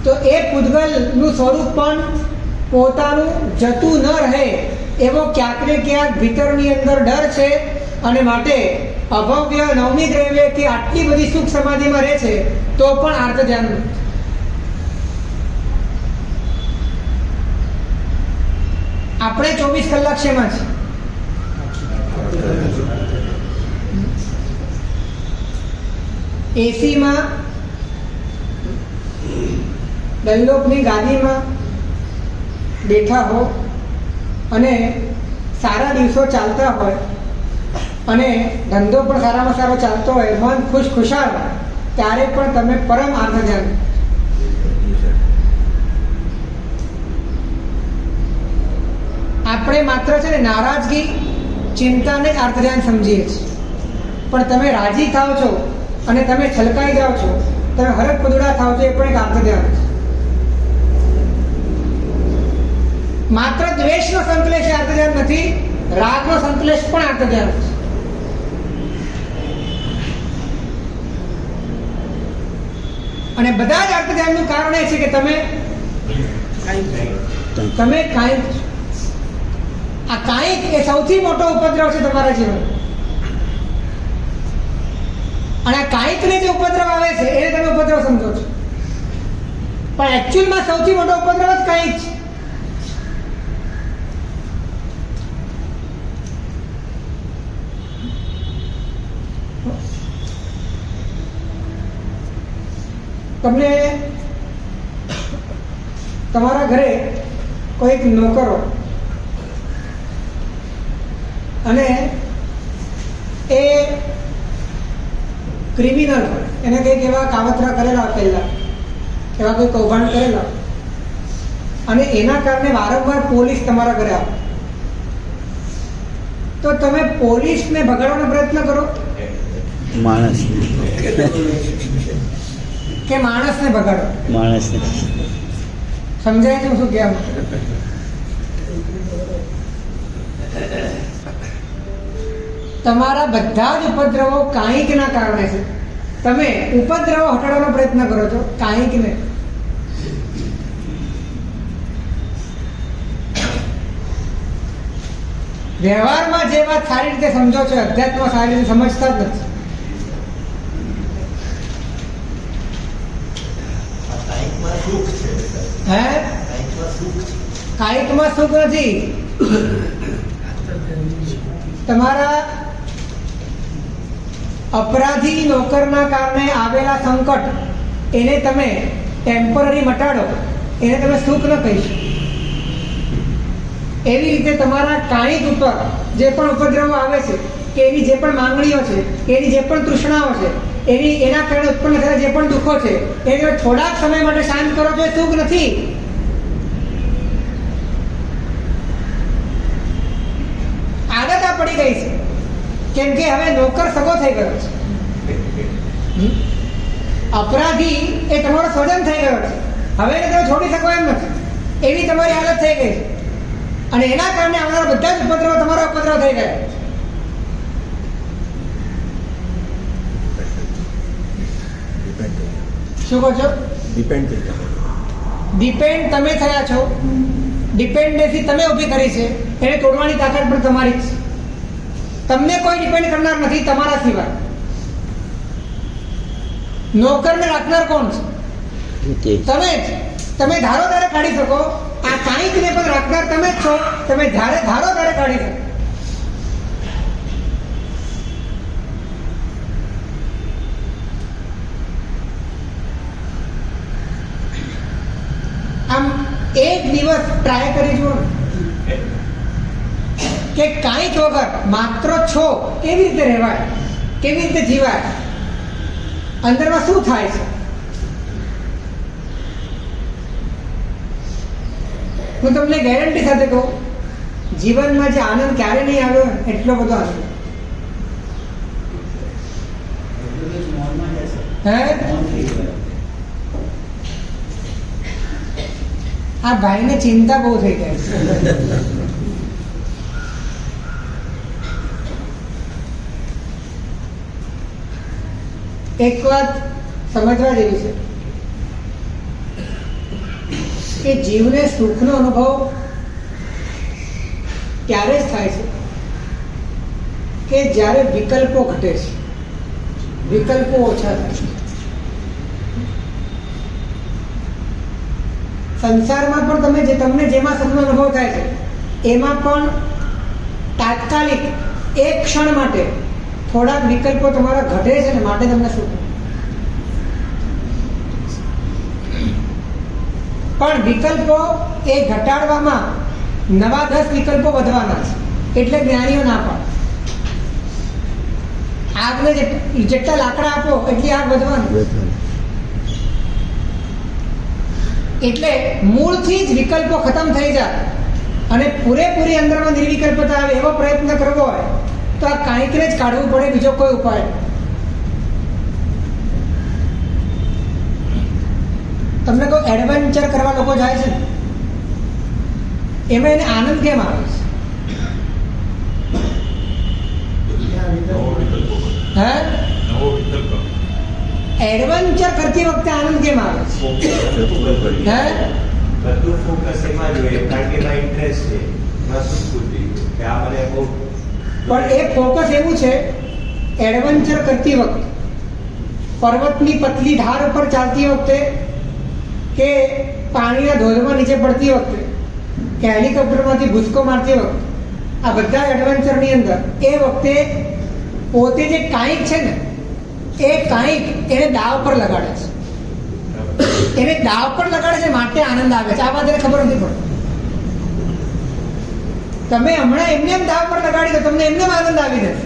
તો એ પૂતગલનું સ્વરૂપ પણ પોતાનું જતું ન રહે એવો ક્યાંક ને ક્યાંક ભીતરની અંદર ડર છે. અને માટે અભવ્ય નવમી ગ્રહ કે આટલી બધી સુખ સમાધિમાં રહે છે તો પણ આર્ત ધ્યાન નથી. આપણે 24 કલાક શેમાં છે? એસીમાં, ડલ્લોપની ગાદીમાં બેઠા હો અને સારા દિવસો ચાલતા હોય અને ધંધો પણ સારામાં સારો ચાલતો હોય, મન ખુશાલ, ત્યારે પણ તમે પરમ આર્ત ધ્યાન. આપણે માત્ર છે ને નારાજગી, ચિંતાને આર્ત ધ્યાન સમજીએ છીએ, પણ તમે રાજી થાવ છો અને તમે છલકાઈ જાઓ છો, તમે હરક પદુડા થાવ છો, એ પણ એક આર્ત ધ્યાન છે. માત્ર દ્વેષનો સંકલેશ આર્ત ધ્યાન નથી, રાગનો સંકલેશ પણ આર્ત ધ્યાન છે. અને બધા જ આર્ત ધ્યાનનું કારણ એ છે કે તમે કાંઈક. આ કાંઈક એ સૌથી મોટો ઉપદ્રવ છે તમારા જીવન. અને આ કાંઈકને જે ઉપદ્રવ આવે છે એને તમે ઉપદ્રવ સમજો છો, પણ એકચ્યુઅલમાં સૌથી મોટો ઉપદ્રવ જ કાંઈક છે. તમને તમારા ઘરે કોઈક નોકરો અને એ ક્રિમિનલ હોય, એને કંઈક એવા કાવતરા કરેલા પહેલા, એવા કોઈ કૌભાંડ કરેલા, અને એના કારણે વારંવાર પોલીસ તમારા ઘરે આવે, તો તમે પોલીસને ભગાડવાનો પ્રયત્ન કરો માણસ કે માણસને ભગાડો? માણસને. સમજાય છે શું કહેવા? તમારા બધા જ ઉપદ્રવો કાંઈકના કારણે છે. તમે ઉપદ્રવો હટાડવાનો પ્રયત્ન કરો છો, કાંઈકને. વ્યવહારમાં જે વાત સારી રીતે સમજો છો, અધ્યાત્મમાં સારી રીતે સમજતા જ નથી. હે? કાંઈકમાં સુખ નથી. તમારા અપરાધી નોકરના કારણે આવેલા સંકટ, એને તમે ટેમ્પરરી મટાડો, એને તમે સુખ ન કહી શકો. એવી રીતે તમારા કાંઈક ઉપર જે પણ ઉપદ્રવો આવે છે, કે એની જે પણ માંગણીઓ છે, એની જે પણ તૃષ્ણાઓ છે, એના કારણે ઉત્પન્ન થયેલા જે પણ દુઃખો છે, એને થોડાક સમય માટે શાંત કરો છો, એ સુખ નથી. આદત આ પડી ગઈ છે, કેમ કે હવે નોકર સગો થઈ ગયો છે, અપરાધી એ તમારો સ્વજન થઈ ગયો છે, હવે એને તમે છોડી શકો એમ નથી, એવી તમારી હાલત થઈ ગઈ છે. અને એના કારણે આવનારા બધા જ ઉપદ્રવ તમારો ઉપદ્રવ થઈ ગયા. શું કહો છો? ડિપેન્ડ તમે થયા છો. ડિપેન્ડન્સી તમે ઊભી કરી છે, એને તોડવાની તાકાત પણ તમારી જ છે. તમને કોઈ ડિપેન્ડ કરનાર નથી તમારા સિવાય. નોકરને રાખનાર કોણ છે? તમે જ. તમે ધારો ધારે કાઢી શકો. આ કાંઈકને પણ રાખનાર તમે જ છો. તમે ધારો ધારે કાઢી શકો. આમ એક દિવસ ટ્રાય કરી જુઓ કે કાંઈક વગર માત્ર છો કેવી રીતે રહેવાય, કેવી રીતે જીવાય, અંદરમાં શું થાય છે. હું તમને ગેરંટી સાથે કહું, જીવનમાં જે આનંદ ક્યારે નહીં આવ્યો એટલો બધો આનંદ. હે આ ભાઈને ચિંતા બહુ થઈ જાય છે. એક વાત સમજવા જેવી છે કે જીવને સુખનો અનુભવ ત્યારે જ થાય છે કે જ્યારે વિકલ્પો ઘટે છે, વિકલ્પો ઓછા થાય છે. સંસારમાં પણ તમને જેમાં સુખનો અનુભવ થાય છે એમાં પણ તાત્કાલિક એક ક્ષણ માટે થોડાક વિકલ્પો તમારા ઘટે છે ને માટે તમને સુખ. પણ વિકલ્પો એ ઘટાડવામાં નવા 10 વિકલ્પો વધવાના છે એટલે જ્ઞાનીઓ ના પાડે. આગને જેટલા લાકડા આપો એટલી આગ વધવાની. એટલે મૂળથી જ વિકલ્પો ખતમ થઈ જાય અને પૂરેપૂરી અંદરમાં નિર્વિકલ્પતા આવે એવો પ્રયત્ન કરવો હોય તો આ કાંઈકને જ કાઢવું પડે, બીજો કોઈ ઉપાય નહીં. તમને કોઈ એડવેન્ચર કરવા લોકો જાય છે ને એમાં એને આનંદ કેમ આવે છે? હે? એડવેન્ચર કરતી વખતે આનંદ કેમ આવે છે? હે? બધું ફોકસ એમાં જોઈએ કારણ કે એમાં ઇન્ટરેસ્ટ છે, એમાં સંસ્કૃતિ કે આ મને બહુ. પણ એ ફોકસ એવું છે એડવેન્ચર કરતી વખતે, પર્વતની પતલી ધાર ઉપર ચાલતી વખતે કે પાણીના ધોધમાં નીચે પડતી વખતે કે હેલિકોપ્ટરમાંથી ભૂસકો મારતી વખતે, આ બધા એડવેન્ચરની અંદર એ વખતે પોતે જે કાંઈક છે ને એ કાંઈક એને દાવ પર લગાડે છે. એને દાવ પર લગાડે છે માટે આનંદ આવે છે. આ વાત એને ખબર નથી પડતી. તમે હમણાં એમને એમ દાવ પર લગાડી દો તમને એમને આનંદ આવી જશે.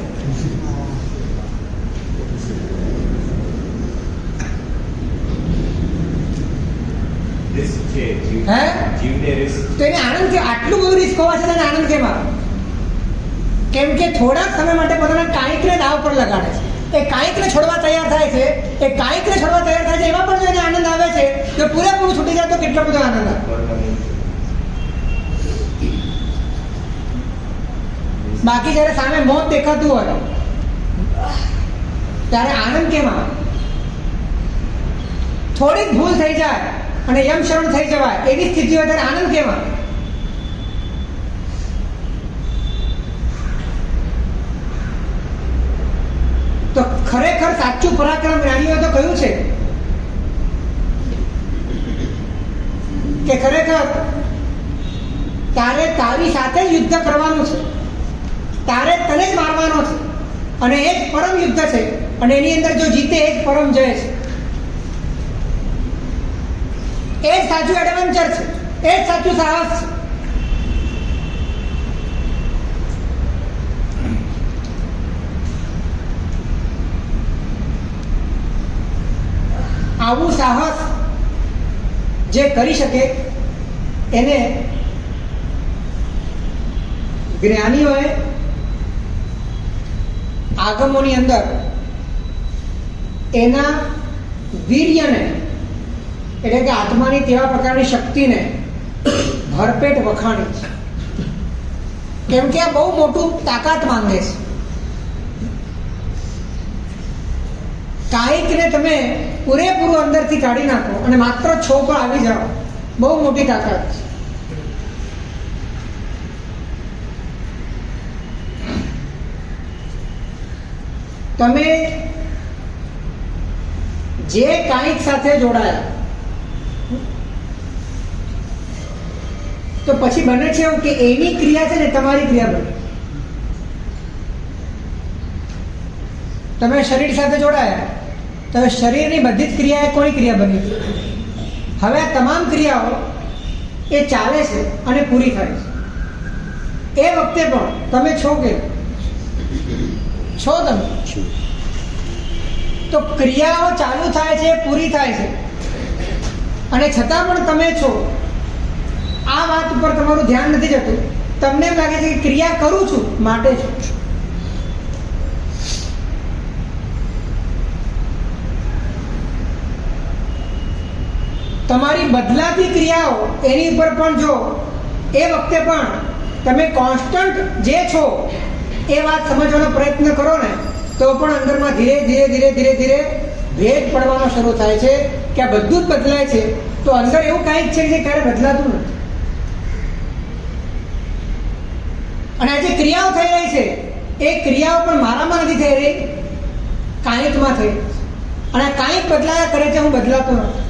રિસ્ક છે હે? જીવને રિસ્ક. તો એને આનંદ કે આટલું બધું રિસ્ક હોવા છતાં એને આનંદ કેમ આવે? કેમ કે થોડાક સમય માટે પોતાના કાંઈકને દાવ પર લગાડે છે. એ કાંઈકને છોડવા તૈયાર થાય છે, એ કાંઈકને છોડવા તૈયાર થાય છે એમાં પણ જો એને આનંદ આવે છે તો પૂરેપૂરું છૂટી જાય તો કેટલો બધો આનંદ આવે. બાકી જ્યારે સામે મોત દેખાતું હોય ત્યારે આનંદ કેમ આવે? થોડીક ભૂલ થઈ જાય અને યમશરણ થઈ જવાય એવી સ્થિતિ હોય ત્યારે આનંદ કેમ આવે? તો ખરેખર સાચું પરાક્રમ જ્ઞાનીઓએ તો કહ્યું છે કે ખરેખર તારે તારી સાથે જ યુદ્ધ કરવાનું છે, તારે તને જ મારવાનો છે અને એ જ પરમ યુદ્ધ છે અને એની અંદર જો જીતે એ જ પરમ જય છે. એ જ સાચું એડવેન્ચર છે, એ જ સાચું સાહસ છે. આવું સાહસ જે કરી શકે એને જ્ઞાનીઓએ આગમોની અંદર એના વીર્યને એટલે કે આત્માની તેવા પ્રકારની શક્તિને ભરપેટ વખાણી છે. કેમ કે આ બહુ મોટું તાકાત માંગે છે. કાંઈકને તમે પૂરેપૂરું અંદરથી કાઢી નાખો અને માત્ર છો પર આવી જાઓ, બહુ મોટી તાકાત છે. તમે જે કાંઈક સાથે જોડાયા તો પછી બને છે એવું કે એની ક્રિયા છે ને તમારી ક્રિયા બને. તમે શરીર સાથે જોડાયા તો શરીરની બધી જ ક્રિયા એ કોની ક્રિયા બની? હવે આ તમામ ક્રિયાઓ એ ચાલે છે અને પૂરી થાય છે. એ વખતે પણ તમે છો કે છો? તમે તો ક્રિયાઓ ચાલુ થાય છે, પૂરી થાય છે અને છતાં પણ તમે છો. આ વાત ઉપર તમારું ધ્યાન નથી જતું. તમને એમ લાગે છે કે ક્રિયા કરું છું માટે છું. તમારી બદલાતી ક્રિયાઓ એની ઉપર પણ જો એ વખતે પણ તમે કોન્સ્ટન્ટ જે છો એ વાત સમજવાનો પ્રયત્ન કરો ને તો પણ અંદરમાં ધીરે ધીરે ધીરે ધીરે ધીરે ભેદ પડવાનો શરૂ થાય છે કે આ બધું જ બદલાય છે, તો અંદર એવું કાંઈક છે જે ક્યારે બદલાતું નથી. અને આ જે ક્રિયાઓ થઈ રહી છે એ ક્રિયાઓ પણ મારામાં નથી થઈ રહી, કાંઈકમાં થઈ રહી છે. અને કાંઈક બદલાયા કરે છે, હું બદલાતો નથી.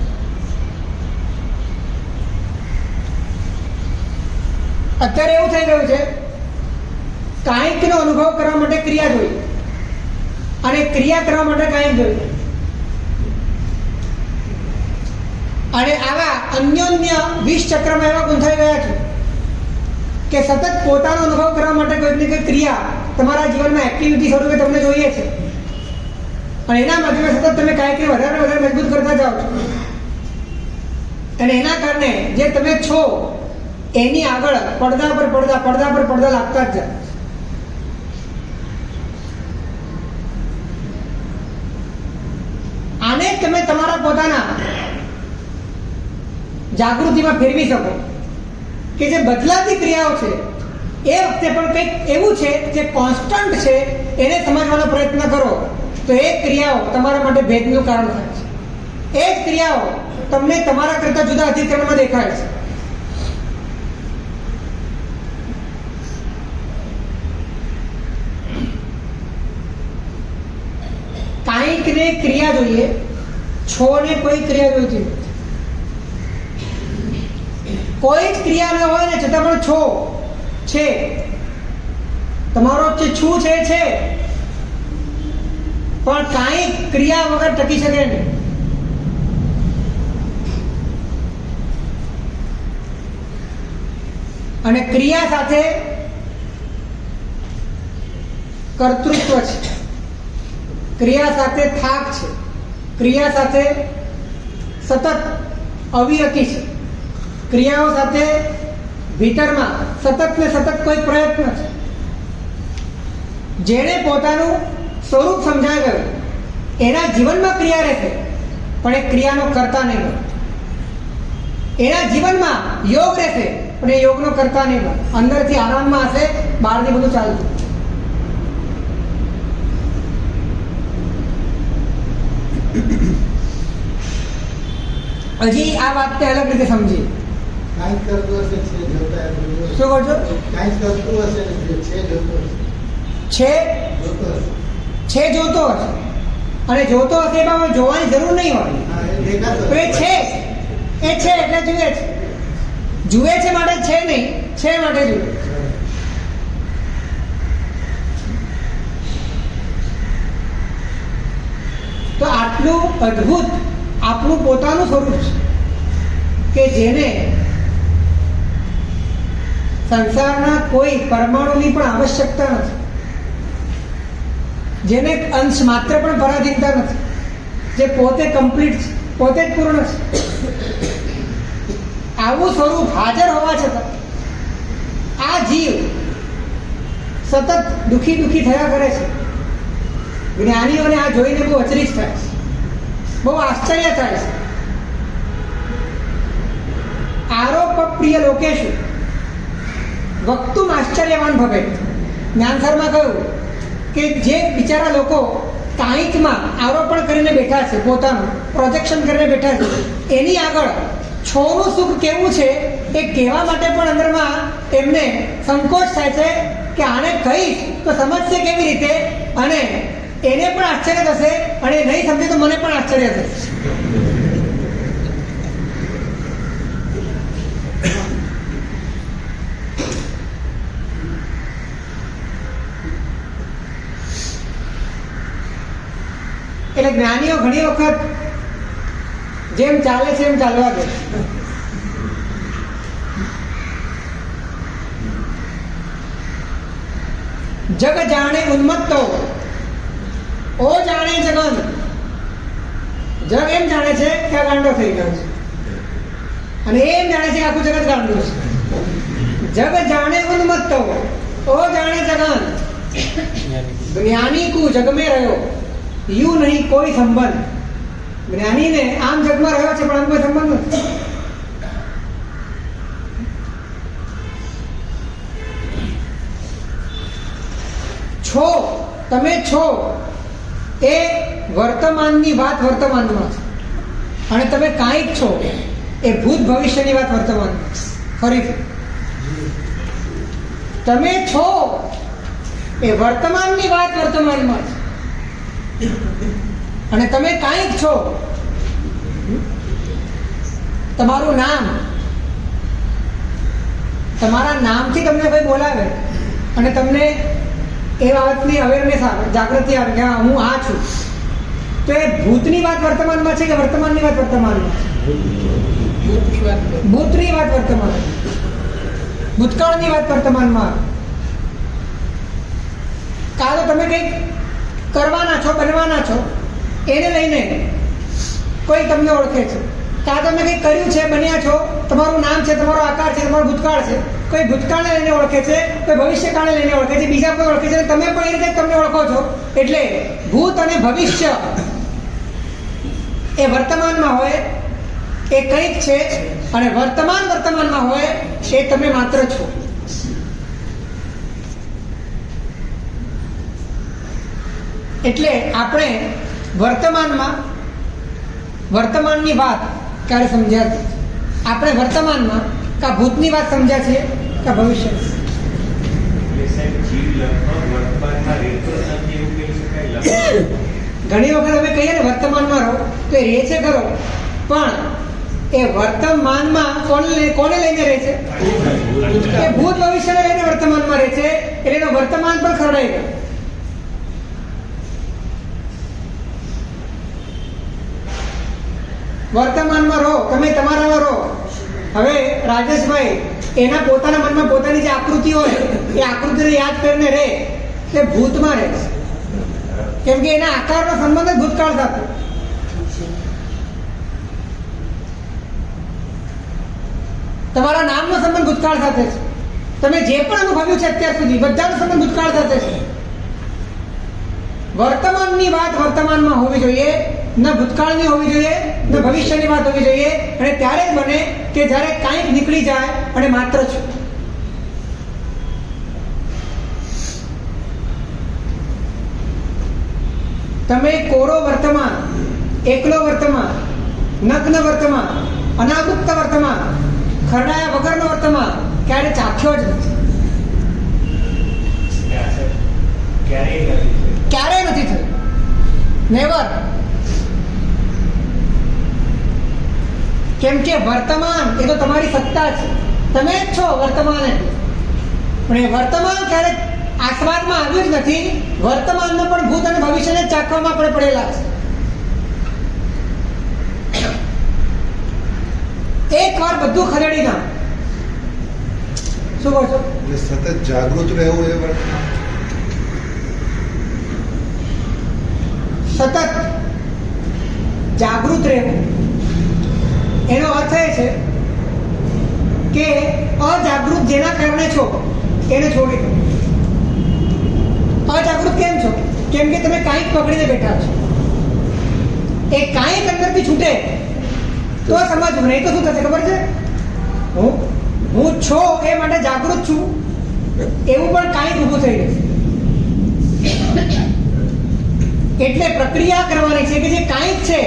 અત્યારે એવું થઈ ગયું છે, કાંઈકનો અનુભવ કરવા માટે ક્રિયા જોઈએ અને ક્રિયા કરવા માટે કાંઈક જોઈએ. અને આવા અન્યોન્ય 20 ચક્રમાં એવા ગૂંથાઈ ગયા છે કે સતત પોતાનો અનુભવ કરવા માટે કોઈક ને કોઈક ક્રિયા તમારા જીવનમાં એક્ટિવિટી સ્વરૂપે તમને જોઈએ છે અને એના માધ્યમે સતત તમે કાંઈકને વધારે વધારે મજબૂત કરતા જાઓ છો. અને એના કારણે જે તમે છો એની આગળ પડદા પર પડદા લાગતા જ જાય. આને તમે તમારા પોતાના જાગૃતિમાં ફેરવી શકો કે જે બદલાતી ક્રિયાઓ છે એ વખતે પણ કંઈક એવું છે જે કોન્સ્ટન્ટ છે, એને સમજવાનો પ્રયત્ન કરો તો એ ક્રિયાઓ તમારા માટે ભેદનું કારણ થાય છે. એ જ ક્રિયાઓ તમને તમારા કરતા જુદા અધિકરણમાં દેખાય છે. કાંઈકને ક્રિયા જોઈએ, છોને કોઈ ક્રિયા જોઈતી નથી. કોઈ જ ક્રિયા ન હોય ને છતાં પણ છો છે, તમારો જે છું છે પણ કાંઈ ક્રિયા વગર ટકી શકે નહીં. અને ક્રિયા સાથે કર્તૃત્વ છે, ક્રિયા સાથે થાક છે, ક્રિયા સાથે સતત અવિરતિ છે, ક્રિયાઓ સાથે ભીતરમાં સતત ને સતત કોઈ પ્રયત્ન છે. જેણે પોતાનું સ્વરૂપ સમજાય ગયું એના જીવનમાં ક્રિયા રહેશે પણ એ ક્રિયાનો કરતા નહીં બને. એના જીવનમાં યોગ રહેશે પણ એ યોગનો કરતા નહીં બને. અંદરથી આરામમાં હશે, બહારથી બધું ચાલતું. હજી આ વાતને અલગ રીતે સમજીએ. કાંઈક કરતું હશે છે જોતા શું કહો છો? કાંઈક કરતું હશે ને છે જોતો હશે છે જોતો હશે છે જોતો હશે અને જોતો હશે એમાં જોવાની જરૂર નહીં હોય. હા એ દેખાતો તો એ છે એટલે જુએ છે. જુએ છે માટે છે નહીં, છે માટે જુએ. તો આટલું અદ્ભુત આપણું પોતાનું સ્વરૂપ છે કે જેને સંસારના કોઈ પરમાણુની પણ આવશ્યકતા નથી, જેને અંશ માત્ર પણ પરાધીનતા નથી, જે પોતે કમ્પ્લીટ છે, પોતે જ પૂર્ણ છે. આવું સ્વરૂપ હાજર હોવા છતાં આ જીવ સતત દુઃખી થયા કરે છે. જ્ઞાનીઓને આ જોઈને બહુ અચરીજ થાય છે, બહુ આશ્ચર્ય થાય છે. આરોપ પ્રિય લોકેશુ વક્તુમ આશ્ચર્યવાન ભવેત. જ્ઞાનસરમાં કહ્યું કે જે બિચારા લોકો કાંઈકમાં આરોપણ કરીને બેઠા છે, પોતાનું પ્રોજેક્શન કરીને બેઠા છે, એની આગળ છોનું સુખ કેવું છે એ કહેવા માટે પણ અંદરમાં એમને સંકોચ થાય છે કે આને કહીશ તો સમજશે કેવી રીતે, અને એને પણ આશ્ચર્ય થશે અને નહીં સમજે તો મને પણ આશ્ચર્ય થશે. એટલે જ્ઞાનીઓ ઘણી વખત જેમ ચાલે છે એમ ચાલવા દે. જગ જાણે ઉન્મત્તો ઓ જાણે જગન. જગ એમ જાણે છે કે આ ગાંડો થઈ ગયો છે અને એમ જાણે છે કે આખું જગત ગાંડું છે. જગ જાણે ઉન્મત્તો ઓ જાણે જગન. જ્ઞાની કુ જગ में રહ્યો યુ નહીં કોઈ સંબંધ. જ્ઞાનીને આમ જગમાં રહ્યો છે પણ આમ કોઈ સંબંધ નથી. છો, તમે છો એ વર્તમાનની વાત વર્તમાનમાં છે, અને તમે કાંઈક છો એ ભૂત ભવિષ્યની વાત વર્તમાનમાં છે. ફરીથી, તમે છો એ વર્તમાનની વાત વર્તમાનમાં છે, અને તમે કાંઈક છો. તમારું નામ, તમારા નામથી તમને કોઈ બોલાવે અને તમને એ બાબતની અવેરનેસ આવે, જાગૃતિ આવે કે હા હું આ છું, તો એ ભૂતની વાત વર્તમાનમાં છે કે વર્તમાનની વાત વર્તમાનમાં છે? ભૂતની વાત વર્તમાન, ભૂતકાળની વાત વર્તમાનમાં. કાં તો તમે કંઈક કરવાના છો, બનવાના છો, એને લઈને કોઈ તમને ઓળખે છે. કાં તમે કંઈક કર્યું છે, બન્યા છો, તમારું નામ છે, તમારો આકાર છે, તમારો ભૂતકાળ છે. કોઈ ભૂતકાળને લઈને ઓળખે છે, કોઈ ભવિષ્યકાળને લઈને ઓળખે છે, બીજા કોઈ ઓળખે છે, તમે પણ એ રીતે તમને ઓળખો છો. એટલે ભૂત અને ભવિષ્ય એ વર્તમાનમાં હોય એ કંઈક છે, અને વર્તમાન વર્તમાનમાં હોય એ તમે માત્ર છો. એટલે આપણે વર્તમાનની વાત ક્યારે સમજ્યા છે? આપણે વર્તમાનમાં કા ભૂતની વાત સમજ્યા છીએ કા ભવિષ્યની? એટલે સાહેબ જીવ લગભગ વર્તમાનમાં રહેતો નથી એવું કહી શકાય. ઘણી વખત અમે કહીએ ને વર્તમાનમાં રહો, તો એ રહે છે ખરો, પણ એ વર્તમાનમાં કોને લઈને રહે છે? એ ભૂત ભવિષ્યને લઈને વર્તમાનમાં રહે છે. એટલે એનો વર્તમાન પણ ખરડાઈ ગયો. વર્તમાનમાં રહો, તમે તમારામાં રહો. હવે રાજેશભાઈ એના પોતાના મનમાં પોતાની જે આકૃતિ હોય એ આકૃતિને યાદ કરીને રહે, તે ભૂતમાં રહે, કેમ કે એના આકારનો સંબંધ જ ભૂતકાળ સાથે. તમારા નામનો સંબંધ ભૂતકાળ સાથે છે. તમે જે પણ અનુભવ્યું છે અત્યાર સુધી બધાનો સંબંધ ભૂતકાળ સાથે છે. વર્તમાનની વાત વર્તમાનમાં હોવી જોઈએ, ન ભૂતકાળની હોવી જોઈએ, ન ભવિષ્યની વાત હોવી જોઈએ. અને ત્યારે જ બને કે જ્યારે કાંઈક નીકળી જાય અને માત્ર છું. તમે કોરો વર્તમાન, એકલો વર્તમાન, નગ્ન વર્તમાન, અનાગુપ્ત વર્તમાન, ખરડાયા વગરનો વર્તમાન ક્યારે ચાખ્યો જ નથી. ક્યારેય નથી થયું. નેવર. કેમ કે વર્તમાન એ તો તમારી સત્તા છે, તમે જ છો વર્તમાન. પણ એ વર્તમાન ક્યારેક આસ્વાદમાં આવ્યું જ નથી. વર્તમાનનો પણ ભૂત અને ભવિષ્યને ચાખવામાં આપણે પડેલા છે. એક વાર બધું ખરેડી નાખ. શું કહો છો? એટલે સતત જાગૃત રહેવું એ વર્તમાન. સતત જાગૃત રહેવું એનો અર્થ એ છે કે અજાગૃત જેના કારણે છો એને છોડી દો. અજાગૃત કેમ છો? કેમ કે તમે કાંઈક પકડીને બેઠા છો. એ કાંઈક અંદરથી છૂટે તો સમજવું, નહીં તો શું થશે ખબર છે? હું છો એ માટે જાગૃત છું એવું પણ કાંઈક ઊભું થઈ જશે. એટલે પ્રક્રિયા કરવાની છે કે જે કાંઈક છે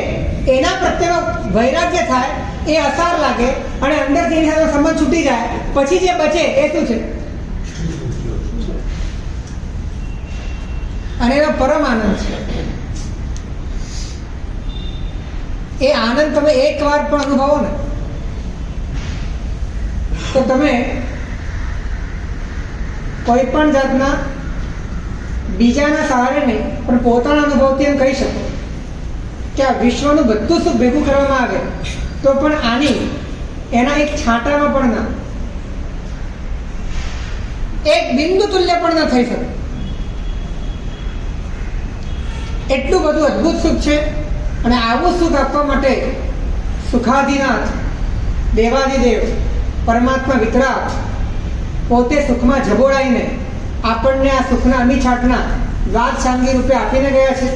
એના પ્રત્યેનો વૈરાગ્ય થાય, એ અસાર લાગે અને અંદરથી એની સાથે સંબંધ છૂટી જાય, પછી જે બચે એ શું છે? અને એનો પરમ આનંદ છે. એ આનંદ તમે એકવાર પણ અનુભવો ને તો તમે કોઈ પણ જાતના બીજાના સહારે નહીં પણ પોતાના અનુભવથી એમ કહી શકો કે આ વિશ્વનું બધું સુખ ભેગું કરવામાં આવે તો પણ આની એના એક છાંટામાં પણ ના, એક બિંદુ તુલ્ય પણ ના થઈ શકે. એટલું બધું અદ્ભુત સુખ છે. અને આવું સુખ આપવા માટે સુખાદિનાથ, દેવાદિદેવ, પરમાત્મા વિતરાગ પોતે સુખમાં ઝબોળાઈને આપણને આ સુખના અમીછાટના વાદ સાંગી રૂપે આપીને ગયા છે.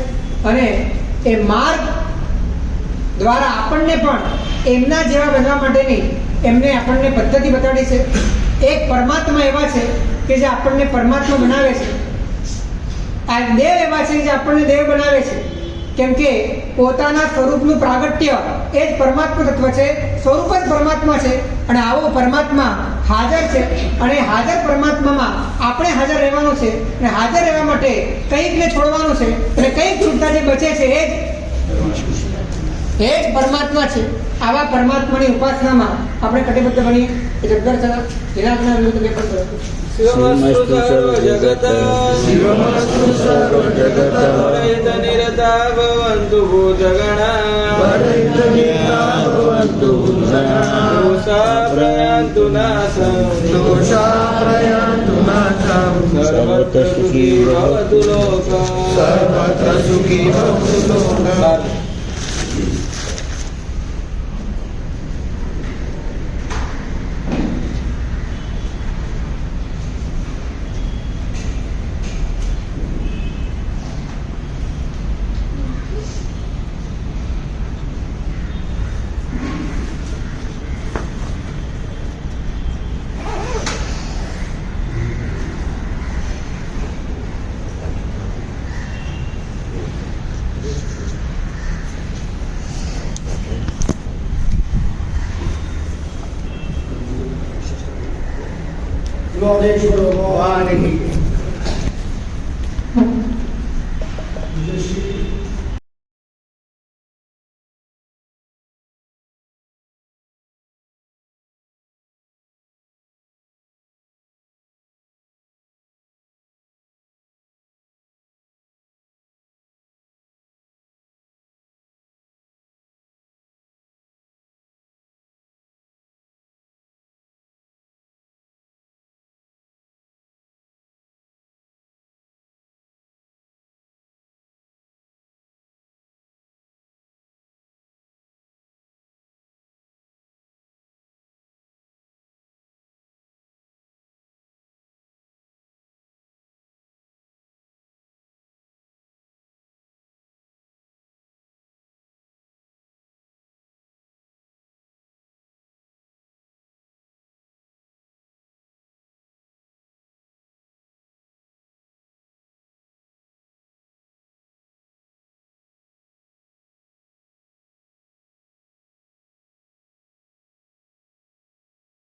અને એ માર્ગ દ્વારા આપણને પણ એમના જેવા બનવા માટેની એમને આપણને પદ્ધતિ બતાડી છે. એક પરમાત્મા એવા છે કે જે આપણને પરમાત્મા બનાવે છે. આ દેવ એવા છે જે આપણને દેવ બનાવે છે. કેમ કે પોતાના સ્વરૂપનું પ્રાગટ્ય એ જ પરમાત્મા તત્વ છે, સ્વરૂપ જ પરમાત્મા છે. અને આવો પરમાત્મા હાજર છે અને હાજર પરમાત્મામાં આપણે હાજર રહેવાનું છે. અને હાજર રહેવા માટે કંઈકને છોડવાનું છે અને કંઈક છૂટતા જે બચે છે એ જ પરમાત્મા છે. આવા પરમાત્માની ઉપાસનામાં આપણે કટિબદ્ધ બનીએ. એ જગદર થતા જેના વિરુદ્ધ બે પણ શિવમસ્તુ સર્વ જગત શિવમસ્તુ સર્વ જગત પરહિત નિરતા ભવન્તુ ભૂતગણા પરહિત નિરતા ભવન્તુ ભૂતગણા દોષા પ્રયાન્તુ નાશં દોષા પ્રયાન્તુ નાશં સર્વત્ર સુખી ભવતુ લોકઃ સર્વત્ર સુખી ભવતુ લોકઃ. લોકેશ્વર ભગવાન કી